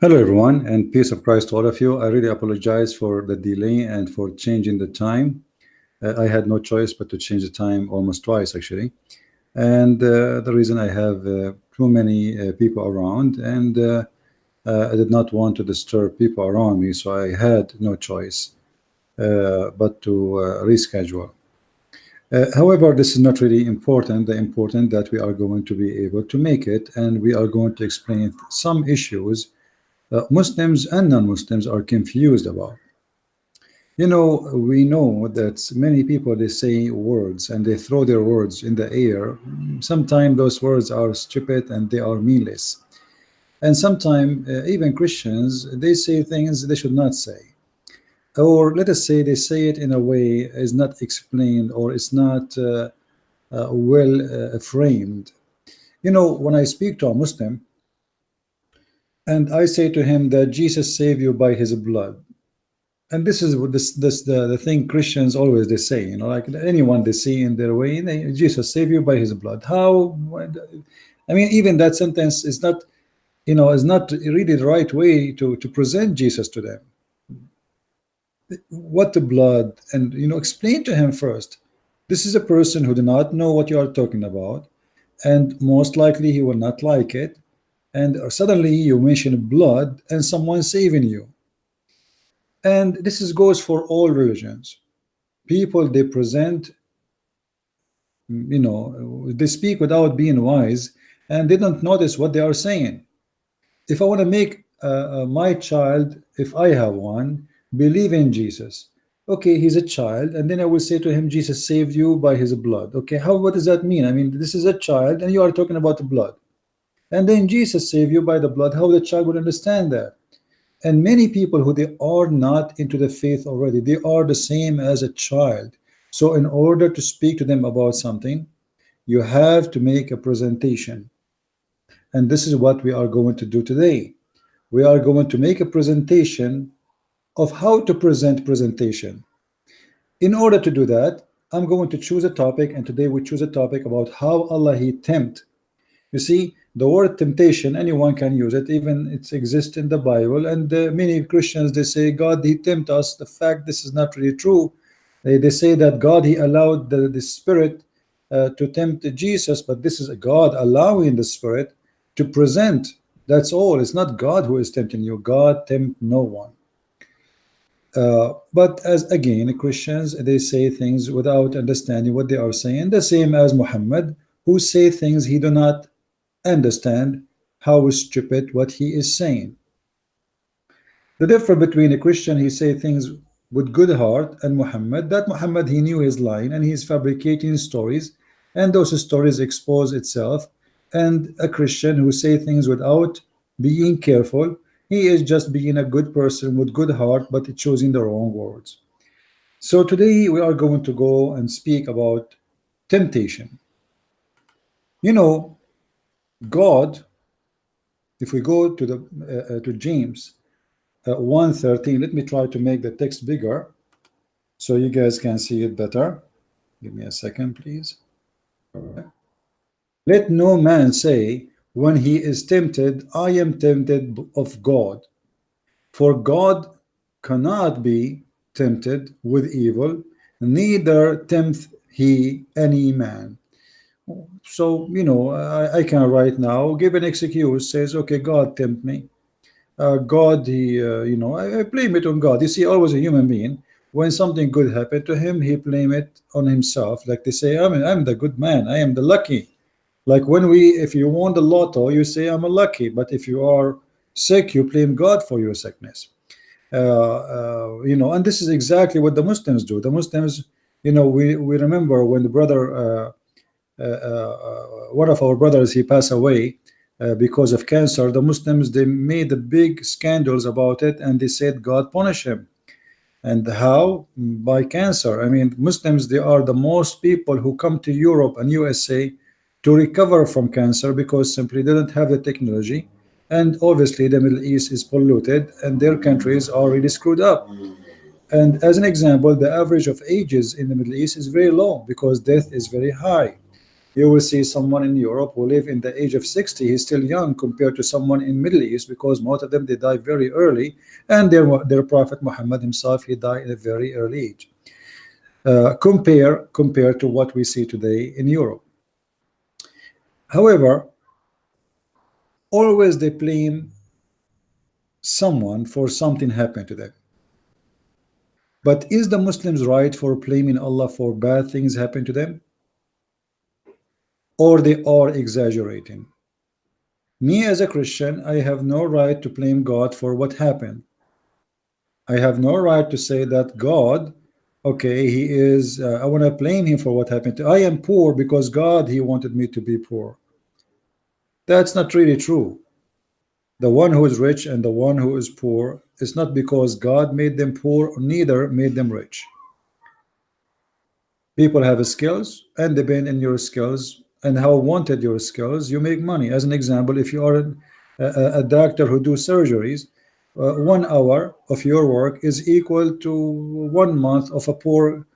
Hello, everyone, and peace of Christ to all of you. I really apologize for the delay and for changing the time. I had no choice but to change the time almost twice, actually. And the reason I have too many people around, and I did not want to disturb people around me, so I had no choice but to reschedule. However, this is not really important. The important that we are going to be able to make it, and we are going to explain some issues Muslims and non-Muslims are confused about. We know that many people, they say words and they throw their words in the air. Sometimes those words are stupid and they are meaningless. And sometimes even Christians, they say things they should not say. Or let us say they say it in a way is not explained or is not well framed. When I speak to a Muslim and I say to him that Jesus saved you by his blood, and this is what the thing Christians always they say, like anyone they see in their way, Jesus save you by his blood. How? I mean, even that sentence is not, is not really the right way to present Jesus to them. What the blood? And explain to him first. This is a person who do not know what you are talking about, and most likely he will not like it. And suddenly you mention blood and someone saving you. And this goes for all religions. People they present, they speak without being wise, and they don't notice what they are saying. If I want to make my child, if I have one, believe in Jesus, okay, he's a child, and then I will say to him, Jesus saved you by his blood. Okay, what does that mean? I mean, this is a child, and you are talking about the blood, and then Jesus saved you by the blood. How the child would understand that? And many people who they are not into the faith already, they are the same as a child. So in order to speak to them about something, you have to make a presentation. And this is what we are going to do today. We are going to make a presentation of how to present presentation. In order to do that, I'm going to choose a topic, and today we choose a topic about how Allah He tempt. You see, the word temptation, anyone can use it, even it exists in the Bible. And many Christians, they say, God, He tempt us. The fact this is not really true. They say that God, He allowed the Spirit to tempt Jesus, but this is God allowing the Spirit to present. That's all. It's not God who is tempting you. God tempt no one. But as again, Christians, they say things without understanding what they are saying. The same as Muhammad, who say things he do not understand how stupid what he is saying. The difference between a Christian, he say things with good heart, and Muhammad, that Muhammad, he knew his line and he's fabricating stories, and those stories expose itself. And a Christian who say things without being careful, he is just being a good person with good heart, but choosing the wrong words. So today we are going to go and speak about temptation. God, if we go to the to James 1:13, let me try to make the text bigger so you guys can see it better. Give me a second, please. Let no man say when he is tempted, I am tempted of God. For God cannot be tempted with evil, neither tempt he any man. So, I can right now give an excuse, says, okay, God tempt me. God, I blame it on God. You see, always a human being, when something good happened to him, he blame it on himself. Like they say, I'm the good man, I am the lucky. Like if you won the lotto, you say, I'm a lucky. But if you are sick, you blame God for your sickness. And this is exactly what the Muslims do. The Muslims, we remember when the brother, one of our brothers, he passed away because of cancer. The Muslims, they made the big scandals about it, and they said God punish him. And how? By cancer. I mean, Muslims, they are the most people who come to Europe and USA to recover from cancer because simply they don't have the technology. And obviously the Middle East is polluted and their countries are really screwed up. And as an example, the average of ages in the Middle East is very low because death is very high. You will see someone in Europe who live in the age of 60, he's still young compared to someone in Middle East, because most of them, they die very early, and their Prophet Muhammad himself, he died at a very early age. Compared to what we see today in Europe. However, always they blame someone for something happened to them. But is the Muslims right for blaming Allah for bad things happen to them? Or they are exaggerating? Me as a Christian, I have no right to blame God for what happened. I have no right to say that God, okay, he is, I want to blame him for what happened. I am poor because God, he wanted me to be poor. That's not really true. The one who is rich and the one who is poor, it's not because God made them poor, neither made them rich. People have skills, and depend on your skills and how wanted your skills, you make money. As an example, if you are a doctor who do surgeries, 1 hour of your work is equal to 1 month of a poor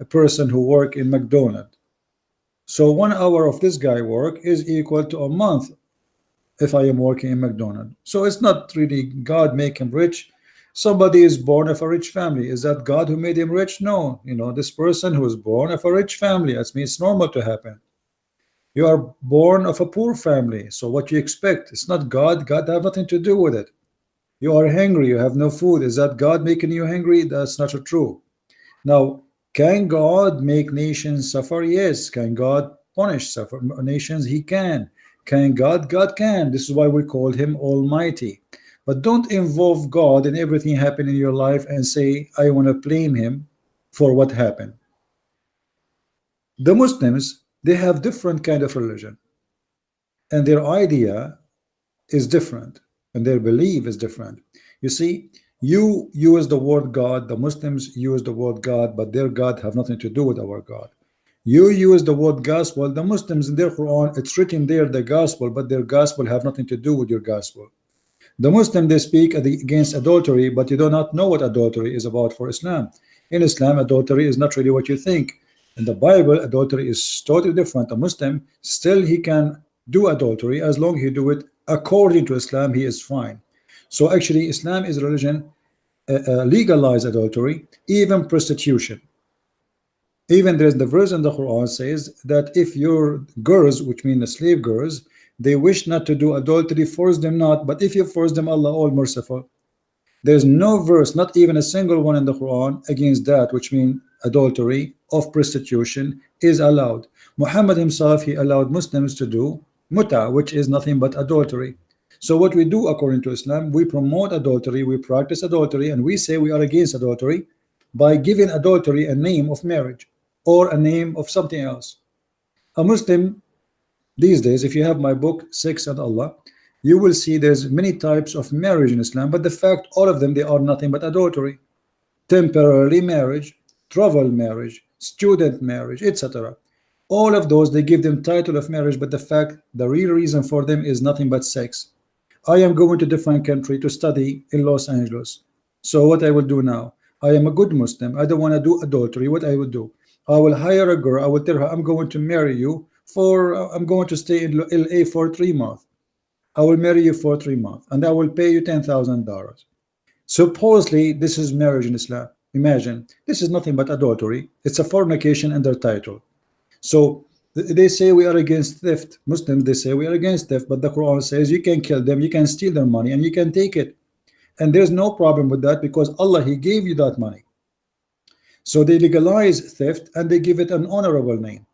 person who work in McDonald's. So 1 hour of this guy work is equal to a month if I am working in McDonald's. So it's not really God make him rich. Somebody is born of a rich family. Is that God who made him rich? No. You know, this person who is born of a rich family, that means it's normal to happen. You are born of a poor family, so what you expect? It's not God. God have nothing to do with it. You are hungry, you have no food. Is that God making you hungry? That's not true. Now, can God make nations suffer? Yes. Can God punish suffer nations? He can. Can God? God can. This is why we called him Almighty. But don't involve God in everything happening in your life and say, I want to blame him for what happened. The Muslims, they have different kind of religion, and their idea is different, and their belief is different. You see, you use the word God, the Muslims use the word God, but their God have nothing to do with our God. You use the word gospel, the Muslims in their Quran, it's written there, the gospel, but their gospel have nothing to do with your gospel. The Muslim, they speak against adultery, but you do not know what adultery is about for Islam. In Islam, adultery is not really what you think. In the Bible, adultery is totally different. A Muslim, still he can do adultery as long as he do it according to Islam, he is fine. So actually, Islam is a religion legalize adultery, even prostitution. Even there's the verse in the Quran says that if your girls, which mean the slave girls, they wish not to do adultery, force them not, but if you force them, Allah all merciful. There's no verse, not even a single one in the Quran against that, which means adultery of prostitution is allowed. Muhammad himself, he allowed Muslims to do muta, which is nothing but adultery. So what we do according to Islam, we promote adultery, we practice adultery, and we say we are against adultery by giving adultery a name of marriage or a name of something else. A Muslim these days, if you have my book Sex and Allah, you will see there's many types of marriage in Islam, but the fact all of them, they are nothing but adultery. Temporary marriage, travel marriage, student marriage, etc. All of those, they give them title of marriage, but the fact, the real reason for them is nothing but sex. I am going to different country to study in Los Angeles. So what I will do now, I am a good Muslim, I don't want to do adultery. What I will do, I will hire a girl, I will tell her I'm going to marry you for I'm going to stay in LA for 3 months. I will marry you for 3 months and I will pay you $10,000. Supposedly this is marriage in Islam. Imagine, this is nothing but adultery. It's a fornication under title. So they say we are against theft. Muslims, they say we are against theft, but the Quran says you can kill them, you can steal their money, and you can take it, and there's no problem with that because Allah, he gave you that money. So they legalize theft and they give it an honorable name.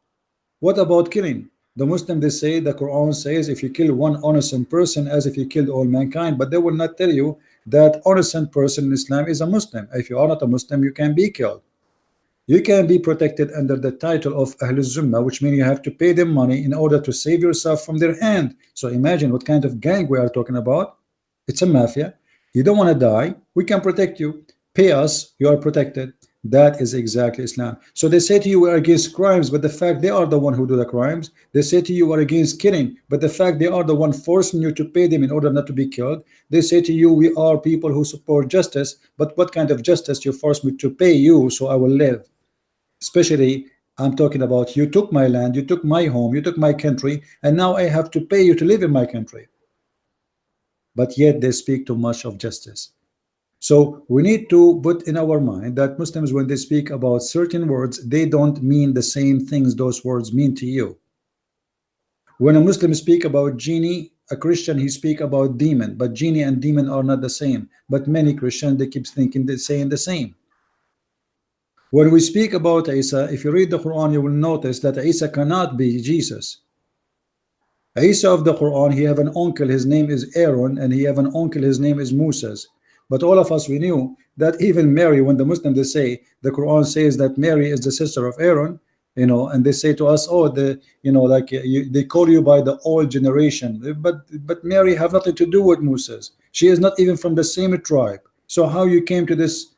What about killing? The Muslim, they say, the Quran says if you kill one innocent person as if you killed all mankind, but they will not tell you that innocent person in Islam is a Muslim. If you are not a Muslim, you can be killed. You can be protected under the title of Ahlul Zummah, which means you have to pay them money in order to save yourself from their hand. So imagine what kind of gang we are talking about. It's a mafia. You don't want to die, we can protect you. Pay us, you are protected. That is exactly Islam. So they say to you we are against crimes, but the fact they are the one who do the crimes. They say to you we are against killing, but the fact they are the one forcing you to pay them in order not to be killed. They say to you we are people who support justice, but what kind of justice? You force me to pay you so I will live. Especially I'm talking about you took my land, you took my home, you took my country, and now I have to pay you to live in my country. But yet they speak too much of justice. So we need to put in our mind that Muslims, when they speak about certain words, they don't mean the same things those words mean to you. When a Muslim speak about genie, a Christian, he speak about demon, but genie and demon are not the same. But many Christians, they keep thinking they're saying the same. When we speak about Isa, if you read the Quran, you will notice that Isa cannot be Jesus. Isa of the Quran, he have an uncle, his name is Aaron, and he have an uncle, his name is Moses. But all of us, we knew that even Mary, when the Muslims, they say, the Quran says that Mary is the sister of Aaron, you know, and they say to us, oh, you know, like they call you by the old generation, but Mary have nothing to do with Moses. She is not even from the same tribe. So how you came to this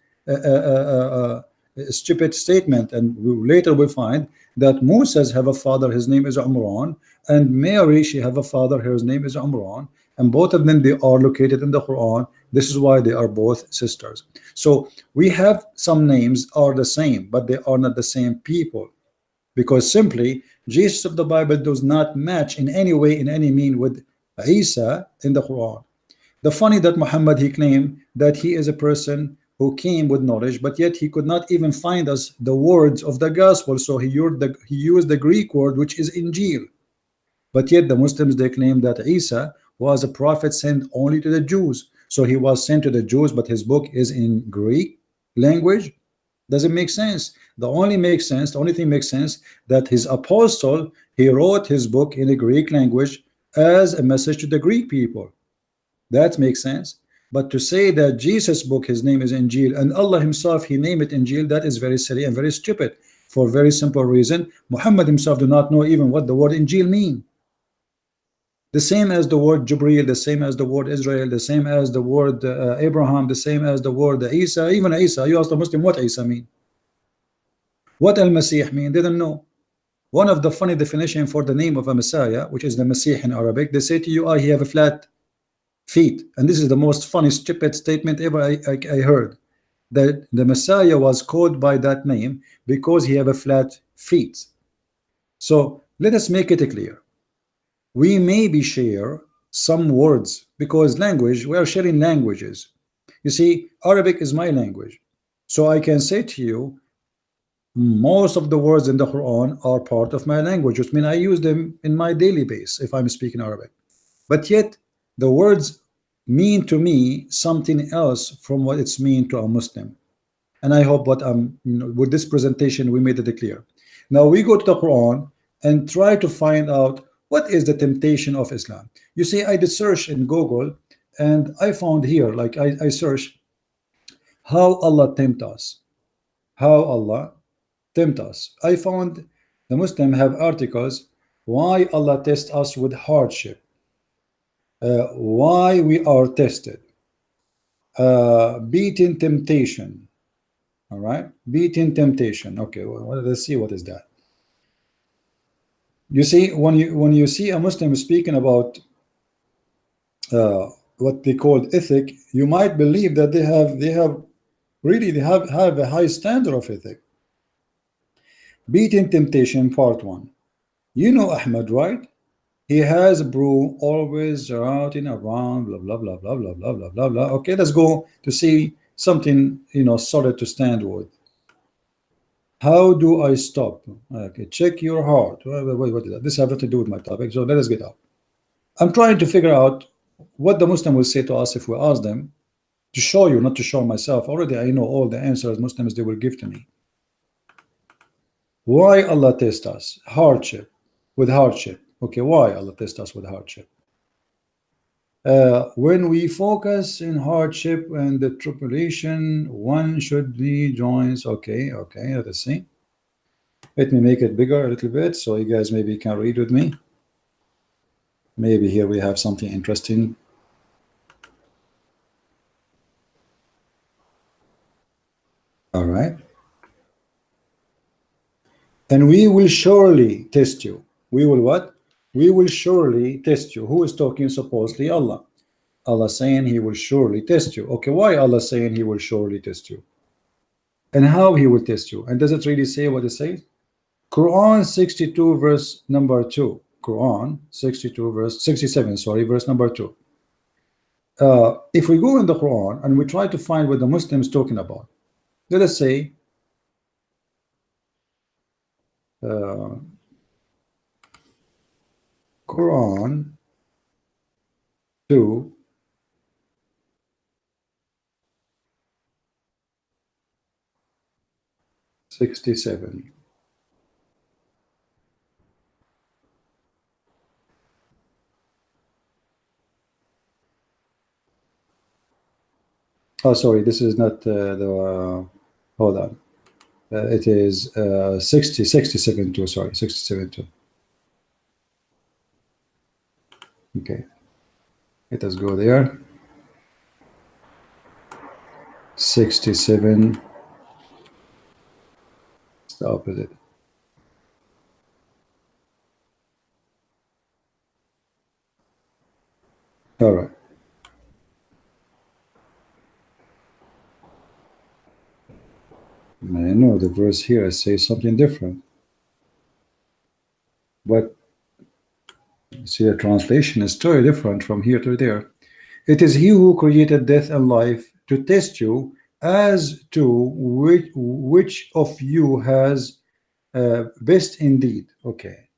stupid statement? And later we find that Moses have a father, his name is Umran, and Mary, she have a father, his name is Umran, and both of them, they are located in the Quran. This is why they are both sisters. So we have some names are the same, but they are not the same people, because simply Jesus of the Bible does not match in any way, in any mean, with Isa in the Quran. The funny that Muhammad, he claimed that he is a person who came with knowledge, but yet he could not even find us the words of the gospel, so he used the Greek word, which is Injil. But yet the Muslims, they claim that Isa was a prophet sent only to the Jews, so he was sent to the Jews, but his book is in Greek language. Doesn't make sense. The only thing makes sense that his apostle, he wrote his book in the Greek language as a message to the Greek people. That makes sense. But to say that Jesus' book, his name is Injil, and Allah himself, he named it Injil, that is very silly and very stupid, for a very simple reason. Muhammad himself do not know even what the word Injil mean. The same as the word Jibreel, the same as the word Israel, the same as the word Abraham, the same as the word Isa. Even Isa, you ask the Muslim what Isa mean, what Al-Masih mean, they don't know. One of the funny definition for the name of a Messiah, which is the Masih in Arabic, they say to you, he have a flat feet. And this is the most funny, stupid statement ever I heard, that the Messiah was called by that name because he have a flat feet. So let us make it clear. We maybe share some words, because language, we are sharing languages. You see, Arabic is my language, so I can say to you, most of the words in the Quran are part of my language, which means I use them in my daily basis if I'm speaking Arabic. But yet the words mean to me something else from what it's mean to a Muslim. And I hope what I'm, with this presentation, we made it clear. Now we go to the Quran and try to find out what is the temptation of Islam. You see, I did search in Google, and I found here, like I searched how Allah tempt us, how Allah tempt us. I found the Muslim have articles why Allah tests us with hardship, why we are tested, beating temptation. All right, beating temptation. Okay, well, let's see what is that. You see, when you see a Muslim speaking about what they call ethic, you might believe that they have a high standard of ethic. Beating temptation, part 1. You know Ahmed, right? He has a brew always routing around, blah blah blah blah blah blah blah blah blah. Okay, let's go to see something, solid to stand with. How do I stop? Okay, check your heart. Wait, what is that? This has nothing to do with my topic, so let us get out. I'm trying to figure out what the Muslim will say to us if we ask them, to show you, not to show myself. Already I know all the answers Muslims they will give to me. Why Allah tests us? With hardship. Okay, why Allah tests us with hardship? When we focus in hardship and the tribulation, one should be joins. Okay, let us see. Let me make it bigger a little bit so you guys maybe can read with me. Maybe here we have something interesting. All right. And we will surely test you. We will what? We will surely test you. Who is talking? Supposedly Allah. Allah saying he will surely test you. Okay, why Allah saying he will surely test you? And how he will test you? And does it really say what it says? Quran 62 verse number 2. Quran 62 verse 67, sorry, verse number 2. If we go in the Quran and we try to find what the Muslims talking about, let us say Quran 2 67. Oh, sorry, this is not the. Hold on. It is 67 2. Sorry, 67 2. Okay, let us go there. 67. It's the opposite. All right. I know the verse here says something different, but see, the translation is totally different from here to there. It is he who created death and life to test you as to which of you has best indeed. Okay.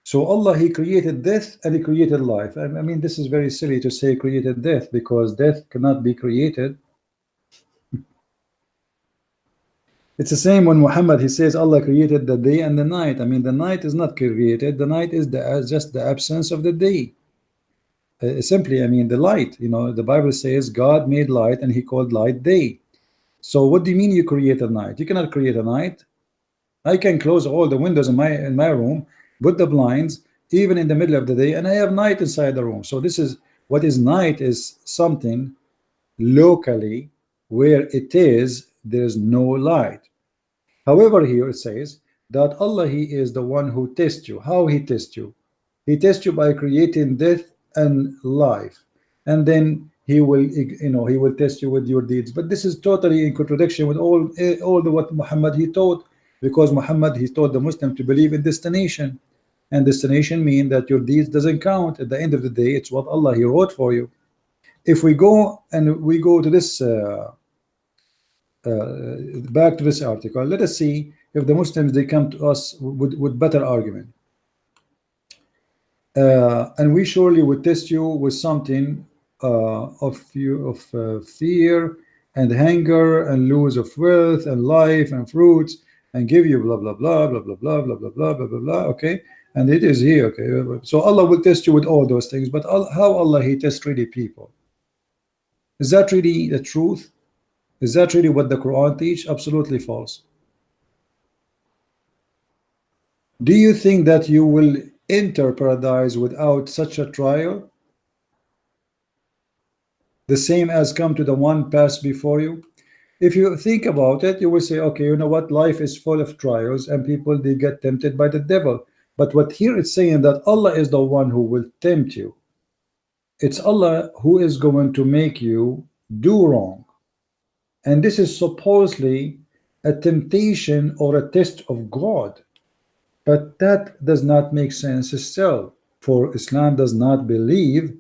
So Allah, he created death and he created life. I mean, this is very silly to say created death, because death cannot be created. It's the same when Muhammad, he says Allah created the day and the night. I mean, the night is not created. The night is just the absence of the day. Simply, I mean, the light, you know, the Bible says God made light and he called light day. So what do you mean you create a night? You cannot create a night. I can close all the windows in my room, put the blinds even in the middle of the day, and I have night inside the room. So this is what is night, is something locally where it is, there's no light. However, here it says that Allah, he is the one who tests you. How he tests you? He tests you by creating death and life, and then he will, you know, he will test you with your deeds. But this is totally in contradiction with all the what Muhammad he taught, because Muhammad, he taught the Muslim to believe in destination, and destination mean that your deeds doesn't count. At the end of the day, it's what Allah he wrote for you. If we go to this back to this article, let us see if the Muslims, they come to us with better argument. And we surely would test you with something of fear and hunger and lose of wealth and life and fruits, and give you blah blah blah blah blah blah blah blah blah blah blah blah. Okay, and it is here. Okay, so Allah will test you with all those things, but how Allah he tests really people? Is that really the truth? Is that really what the Quran teach? Absolutely false. Do you think that you will enter paradise without such a trial? The same as come to the one passed before you? If you think about it, you will say, okay, you know what? Life is full of trials, and people, they get tempted by the devil. But what here it's saying that Allah is the one who will tempt you. It's Allah who is going to make you do wrong. And this is supposedly a temptation or a test of God. But that does not make sense still, for Islam does not believe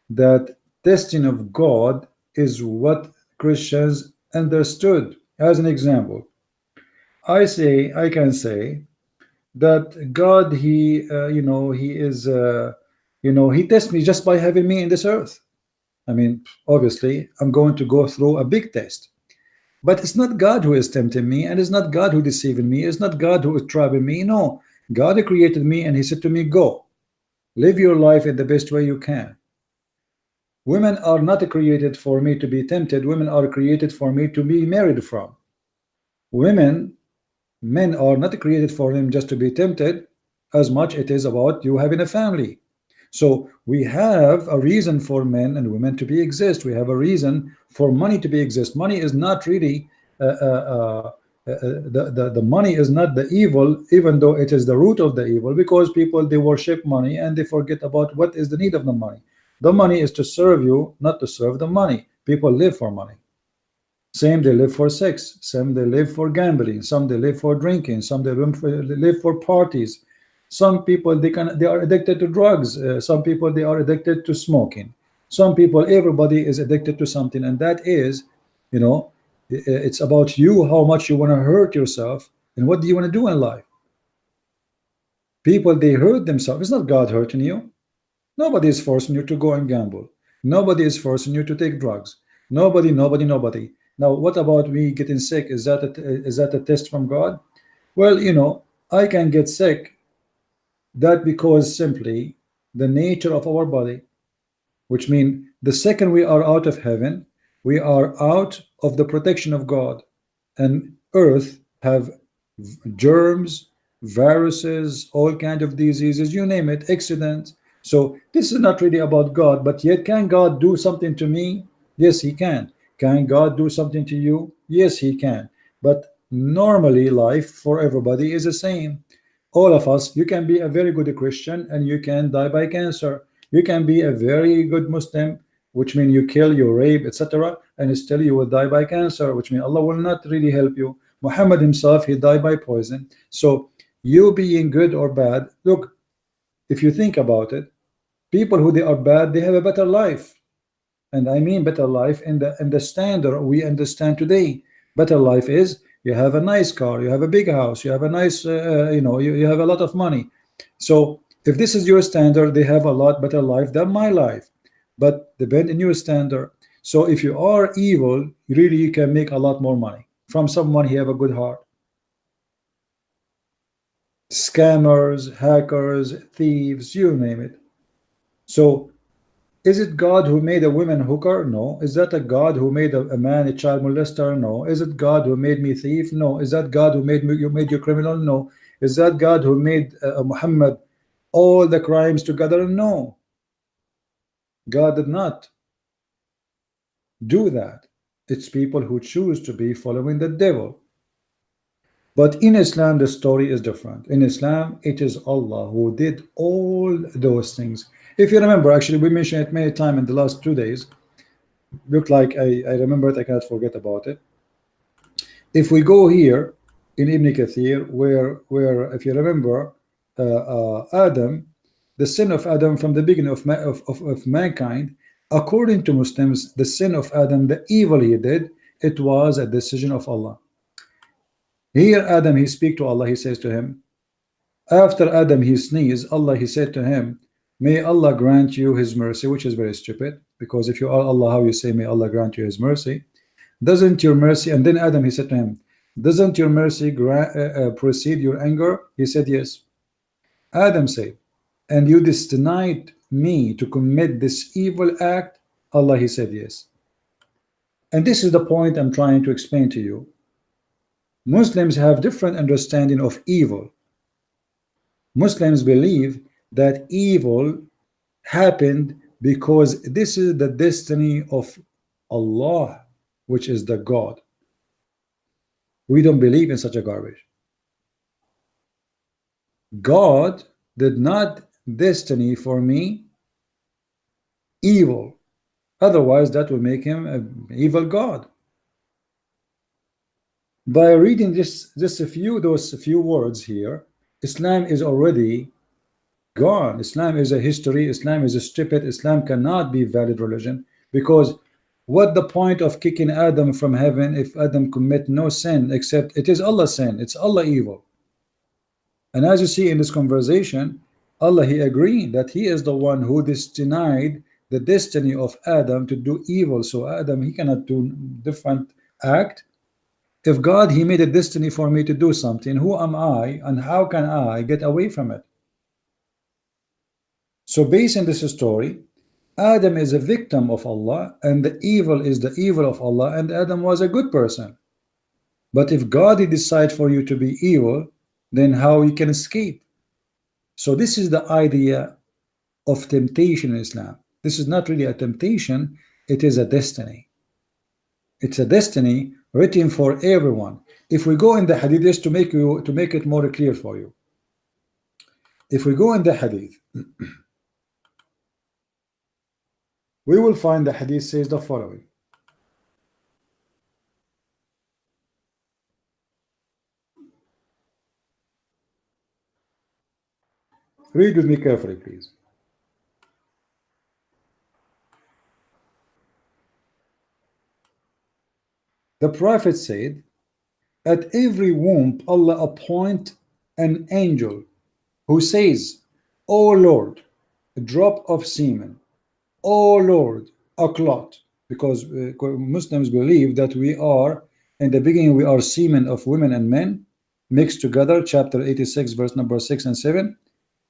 that testing of God is what Christians understood. As an example, I can say that God, he you know, he is you know, he tests me just by having me in this earth. I mean, obviously I'm going to go through a big test, but it's not God who is tempting me, and it's not God who deceiving me. It's not God who is trapping me. No, God created me, and he said to me, go live your life in the best way you can. Women are not created for me to be tempted. Women are created for me to be married from. Men are not created for them just to be tempted, as much it is about you having a family. So we have a reason for men and women to be exist. We have a reason for money to be exist. Money is not really the money is not the evil, even though it is the root of the evil, because people, they worship money and they forget about what is the need of the money. The money is to serve you, not to serve the money. People live for money. Same, they live for sex. Some they live for gambling. Some they live for drinking. Some they live for parties. Some people they are addicted to drugs. Some people they are addicted to smoking. Some people, everybody is addicted to something, and that is, you know, it's about you, how much you want to hurt yourself, and what do you want to do in life. People, they hurt themselves. It's not God hurting you. Nobody is forcing you to go and gamble. Nobody is forcing you to take drugs. Nobody. Now, what about me getting sick? Is that a test from God? Well, I can get sick, that because simply the nature of our body, which means the second we are out of heaven, we are out of the protection of God, and earth have germs, viruses, all kind of diseases, you name it, accidents. So this is not really about God, but yet can God do something to me? Yes, he can. Can God do something to you? Yes, he can. But normally life for everybody is the same. All of us, you can be a very good Christian and you can die by cancer. You can be a very good Muslim, which means you kill, you rape, etc., and still you will die by cancer, which means Allah will not really help you. Muhammad himself, he died by poison. So you being good or bad, look, if you think about it, people who they are bad, they have a better life. And I mean better life in the standard we understand today. Better life is you have a nice car, you have a big house, you have a nice, you have a lot of money. So if this is your standard, they have a lot better life than my life. But depend on your standard. So if you are evil, really you can make a lot more money from someone who have a good heart. Scammers, hackers, thieves, you name it. So is it God who made a woman hooker? No. Is that a God who made a man a child molester? No. Is it God who made me thief? No. Is that God who made you criminal? No. Is that God who made Muhammad all the crimes together? No. God did not do that. It's people who choose to be following the devil. But in Islam, the story is different. In Islam, it is Allah who did all those things. If you remember, actually, we mentioned it many times in the last 2 days. Look like I remember it, I cannot forget about it. If we go here in Ibn Kathir, where if you remember, Adam, the sin of Adam from the beginning of mankind, according to Muslims, the sin of Adam, the evil he did, it was a decision of Allah. Here Adam, he speak to Allah, he says to him, after Adam he sneezed, Allah, he said to him, may Allah grant you his mercy, which is very stupid, because if you are Allah, how you say may Allah grant you his mercy? Doesn't your mercy, and then Adam, he said to him, doesn't your mercy precede your anger? He said yes. Adam said, and you destined me to commit this evil act? Allah, he said yes. And this is the point I'm trying to explain to you. Muslims have different understanding of evil. Muslims believe that evil happened because this is the destiny of Allah, which is the God. We don't believe in such a garbage. God did not destiny for me evil. Otherwise, that would make him an evil God. By reading just those few words here, Islam is already gone. Islam is a history. Islam is a stupid. Islam cannot be valid religion, because what the point of kicking Adam from heaven if Adam commit no sin except it is Allah's sin, it's Allah evil. And as you see in this conversation, Allah, he agreed that he is the one who denied the destiny of Adam to do evil. So Adam, he cannot do different act. If God, he made a destiny for me to do something, who am I and how can I get away from it? So based on this story, Adam is a victim of Allah, and the evil is the evil of Allah, and Adam was a good person. But if God, he decide for you to be evil, then how you can escape? So this is the idea of temptation in Islam. This is not really a temptation, it is a destiny. It's a destiny written for everyone. If we go in the hadith, just to make it more clear for you. If we go in the hadith, we will find the hadith says the following. Read with me carefully, please. The Prophet said, at every womb Allah appoint an angel who says, "O Lord, a drop of semen. O Lord, a clot." Because Muslims believe that we are, in the beginning, we are semen of women and men mixed together, chapter 86, verse number 6 and 7.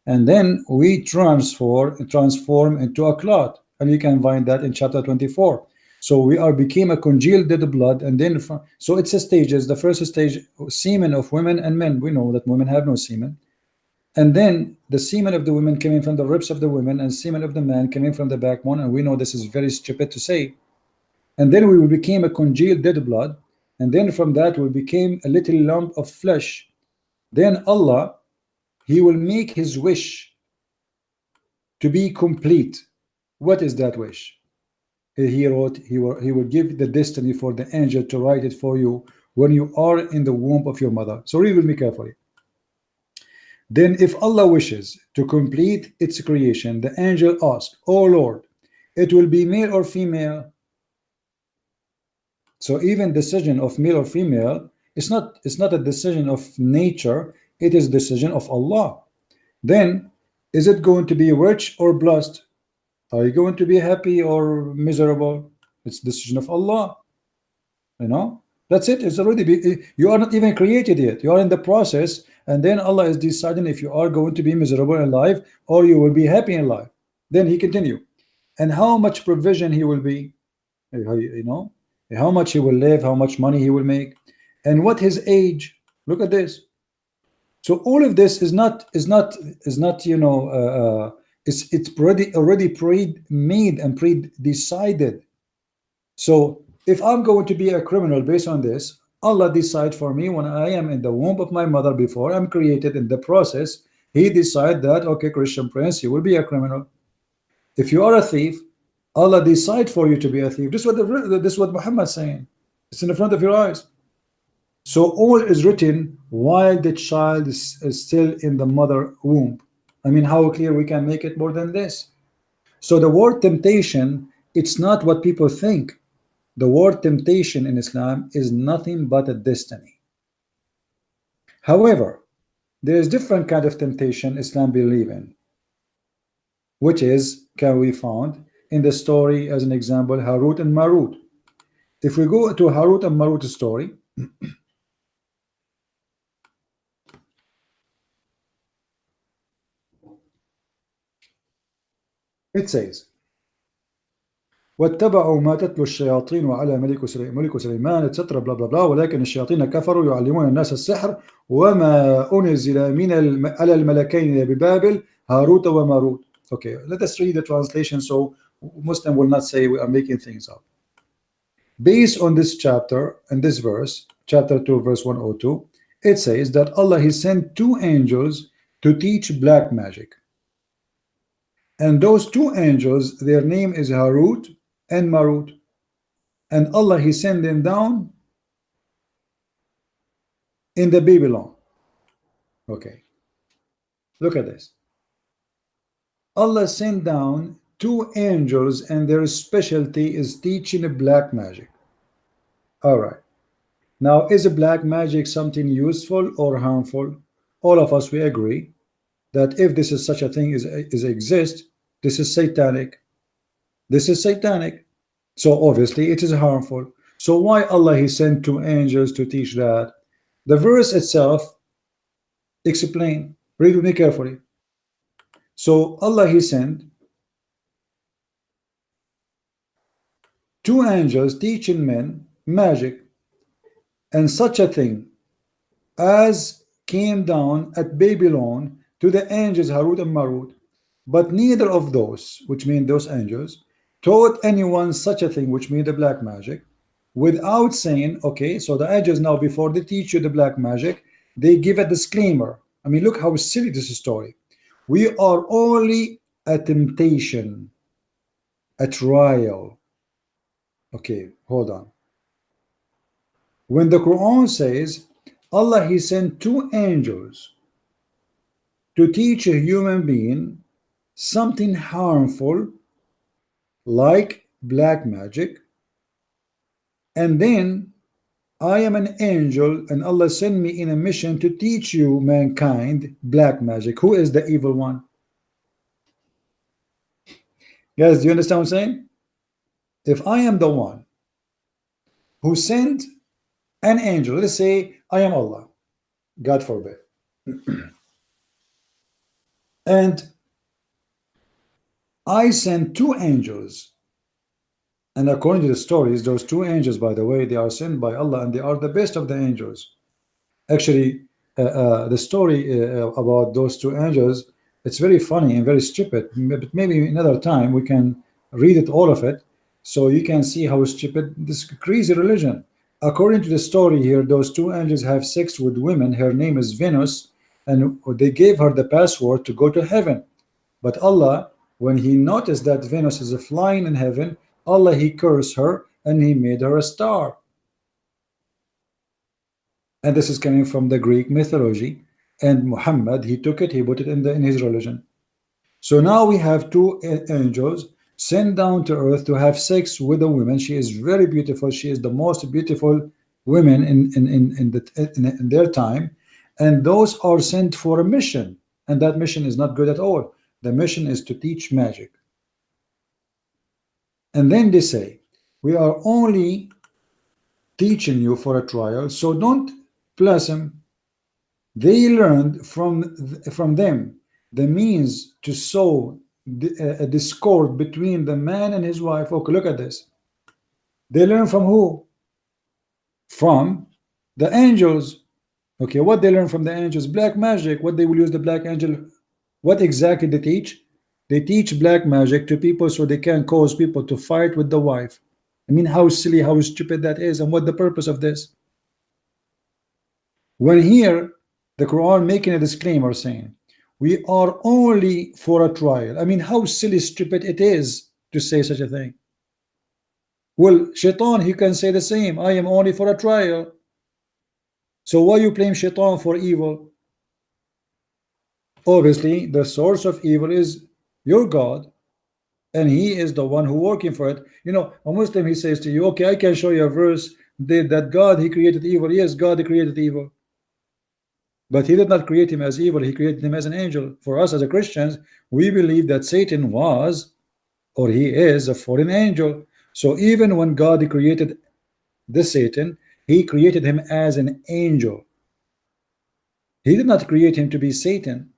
And then we transform into a clot. And you can find that in chapter 24. So we are became a congealed dead blood, and then so it's a stages. The first stage, semen of women and men. We know that women have no semen. And then the semen of the women coming from the ribs of the women, and semen of the man coming from the backbone. And we know this is very stupid to say. And then we became a congealed dead blood. And then from that we became a little lump of flesh. Then Allah, He will make His wish to be complete. What is that wish? He wrote, He will give the destiny for the angel to write it for you when you are in the womb of your mother. So read with me carefully. Then if Allah wishes to complete its creation, the angel asks, "Oh Lord, it will be male or female?" So even decision of male or female, it's not a decision of nature, it is decision of Allah. Then is it going to be rich or blessed? Are you going to be happy or miserable? It's decision of Allah. You know, that's it. It's already you are not even created yet. You are in the process, and then Allah is deciding if you are going to be miserable in life or you will be happy in life. Then He continue, and how much provision He will be, you know, how much He will live, how much money He will make, and what His age. Look at this. So all of this is not you know, it's already pre-made and pre-decided. So if I'm going to be a criminal based on this, Allah decide for me when I am in the womb of my mother, before I'm created in the process, He decide that, okay, Christian Prince, you will be a criminal. If you are a thief, Allah decide for you to be a thief. This is what Muhammad is saying. It's in the front of your eyes. So all is written while the child is still in the mother womb. I mean, how clear we can make it more than this? So the word temptation, it's not what people think. The word temptation in Islam is nothing but a destiny. However, there is different kind of temptation Islam believe in, which is can be found in the story, as an example, Harut and Marut. If we go to Harut and Marut story, it says, واتبعوا ما تتلو الشياطين على ملك سليمان etc blah blah blah ولكن الشياطين كفروا يعلمون الناس السحر وما أنزل على الملكين ببابل هاروت وماروت. Okay, let us read the translation so Muslim will not say we are making things up. Based on this chapter and this verse, chapter 2 verse 102, it says that Allah He sent two angels to teach black magic, and those two angels, their name is Harut and Marut, and Allah He sent them down in the Babylon. Okay, look at this. Allah sent down two angels, and their specialty is teaching black magic. All right, now is black magic something useful or harmful? All of us we agree that if this is such a thing is exist, this is satanic. This is satanic. So obviously it is harmful. So why Allah He sent two angels to teach that? The verse itself explain. Read with me carefully. So Allah He sent two angels teaching men magic, and such a thing as came down at Babylon to the angels Harut and Marut, but neither of those, which mean those angels, taught anyone such a thing, which means the black magic, without saying, okay, so the angels now, before they teach you the black magic, they give a disclaimer. I mean, look how silly this story. We are only a temptation, a trial. Okay, hold on. When the Quran says Allah He sent two angels to teach a human being something harmful like black magic, and then I am an angel and Allah sent me in a mission to teach you mankind black magic. Who is the evil one? Guys, do you understand what I'm saying? If I am the one who sent an angel, let's say I am Allah, God forbid, and I sent two angels, and according to the stories, those two angels, by the way, they are sent by Allah and they are the best of the angels. Actually, the story about those two angels, it's very funny and very stupid, but maybe another time we can read it, all of it, so you can see how stupid this crazy religion. According to the story here, those two angels have sex with women. Her name is Venus, and they gave her the password to go to heaven. But Allah, when he noticed that Venus is flying in heaven, Allah, he cursed her and he made her a star. And this is coming from the Greek mythology, and Muhammad, he took it, he put it in his religion. So now we have two angels sent down to earth to have sex with a woman. She is very beautiful. She is the most beautiful women in their time, and those are sent for a mission, and that mission is not good at all. The mission is to teach magic. And then they say, we are only teaching you for a trial, so don't bless them. They learned from them the means to sow a discord between the man and his wife. Okay, look at this. They learn from who? From the angels. Okay, what they learn from the angels? Black magic. What they will use the black angel? What exactly they teach? They teach black magic to people so they can cause people to fight with the wife. I mean, how silly, how stupid that is, and what the purpose of this? When here the Quran making a disclaimer saying we are only for a trial. I mean, how silly, stupid it is to say such a thing. Well, Shaitan, he can say the same. I am only for a trial. So why you blame Shaitan for evil? Obviously, the source of evil is your God, and he is the one who working for it. You know, a Muslim, he says to you, okay, I can show you a verse that God, he created evil. Yes, God created evil. But he did not create him as evil, he created him as an angel. For us as a Christians, we believe that Satan was, or he is, a fallen angel. So even when God created the Satan, he created him as an angel. He did not create him to be Satan.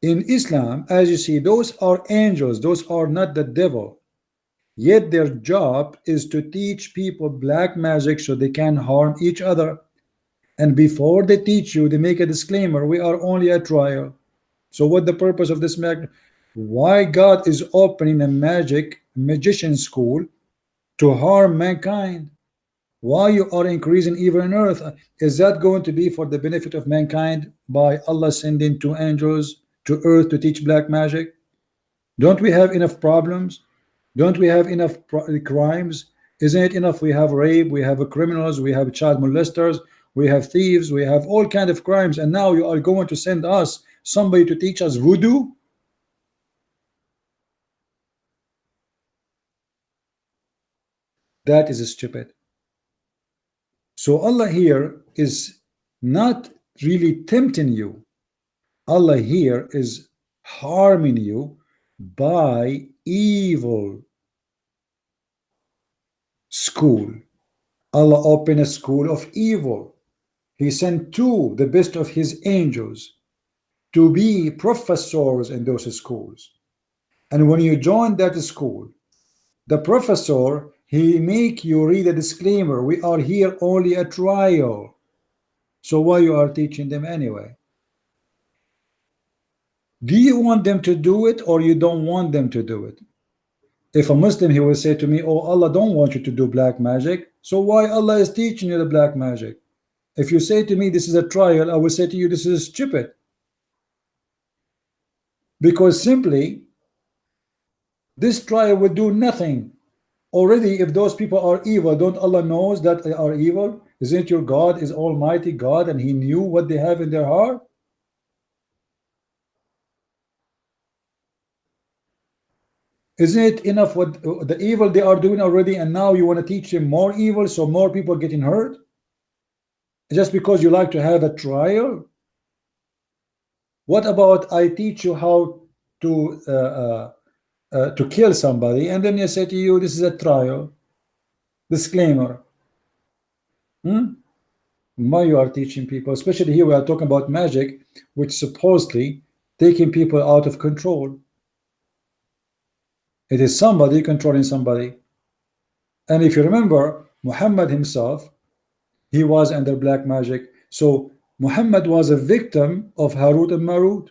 In Islam, as you see, those are angels, those are not the devil. Yet their job is to teach people black magic so they can harm each other. And before they teach you, they make a disclaimer, we are only a trial. So what the purpose of this why God is opening a magician school to harm mankind? Why you are increasing evil on earth? Is that going to be for the benefit of mankind by Allah sending two angels to earth to teach black magic? Don't we have enough problems? Don't we have enough crimes? Isn't it enough we have rape, we have criminals, we have child molesters, we have thieves, we have all kinds of crimes, and now you are going to send us somebody to teach us voodoo? That is stupid. So Allah here is not really tempting you. Allah here is harming you by evil school. Allah opened a school of evil. He sent two, the best of his angels, to be professors in those schools. And when you join that school, the professor, he make you read a disclaimer, we are here only a trial. So why you are teaching them anyway? Do you want them to do it or you don't want them to do it? If a Muslim, he will say to me, oh, Allah don't want you to do black magic, so why Allah is teaching you the black magic? If you say to me this is a trial, I will say to you this is stupid. Because simply this trial will do nothing. Already if those people are evil, don't Allah knows that they are evil? Isn't your God is Almighty God and He knew what they have in their heart? Isn't it enough what the evil they are doing already, and now you want to teach them more evil so more people getting hurt? Just because you like to have a trial? What about I teach you how to kill somebody, and then you say to you, this is a trial. Disclaimer. Why you are teaching people, especially here we are talking about magic, which supposedly taking people out of control. It is somebody controlling somebody. And if you remember, Muhammad himself, he was under black magic. So Muhammad was a victim of Harut and Marut.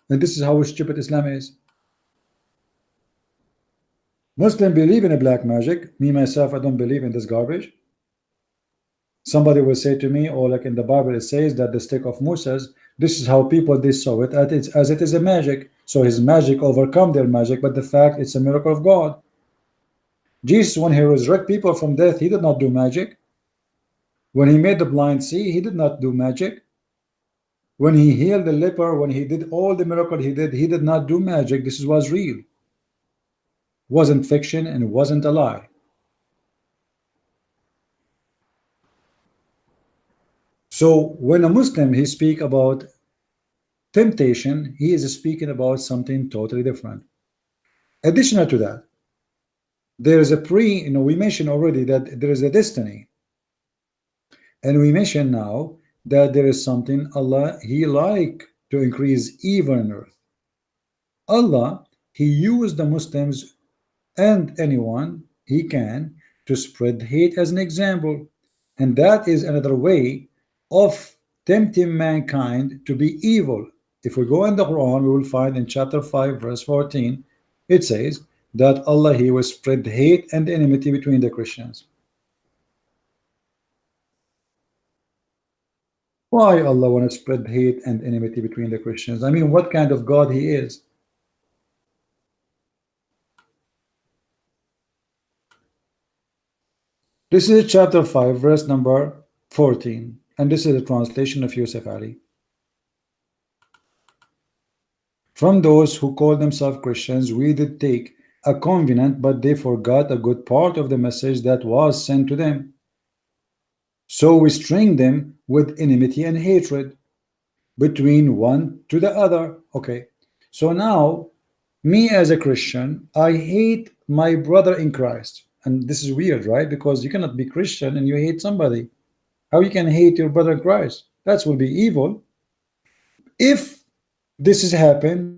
And this is how stupid Islam is. Muslims believe in a black magic. Me, myself, I don't believe in this garbage. Somebody will say to me, or like in the Bible, it says that the stick of Moses, this is how people they saw it as it is a magic. So his magic overcome their magic, but the fact it's a miracle of God. Jesus, when he resurrected people from death, he did not do magic. When he made the blind see, he did not do magic. When he healed the leper, when he did all the miracle he did not do magic. This was real. Wasn't fiction and it wasn't a lie. So when a Muslim he speak about temptation, he is speaking about something totally different. Additional to that, there is a we mentioned already that there is a destiny, and we mentioned now that there is something Allah he like to increase evil on earth. Allah he used the Muslims and anyone he can to spread hate as an example, and that is another way of tempting mankind to be evil. If we go in the Quran, we will find in chapter 5 verse 14 it says that Allah he will spread hate and enmity between the Christians. Why Allah want to spread hate and enmity between the Christians? I mean, what kind of God he is? This is chapter 5 verse number 14, and this is a translation of Yusuf Ali. From those who call themselves Christians, we did take a covenant, but they forgot a good part of the message that was sent to them. So we string them with enmity and hatred between one to the other. Okay, so now me as a Christian, I hate my brother in Christ. And this is weird, right? Because you cannot be Christian and you hate somebody. How you can hate your brother in Christ? That will be evil. If this has happened,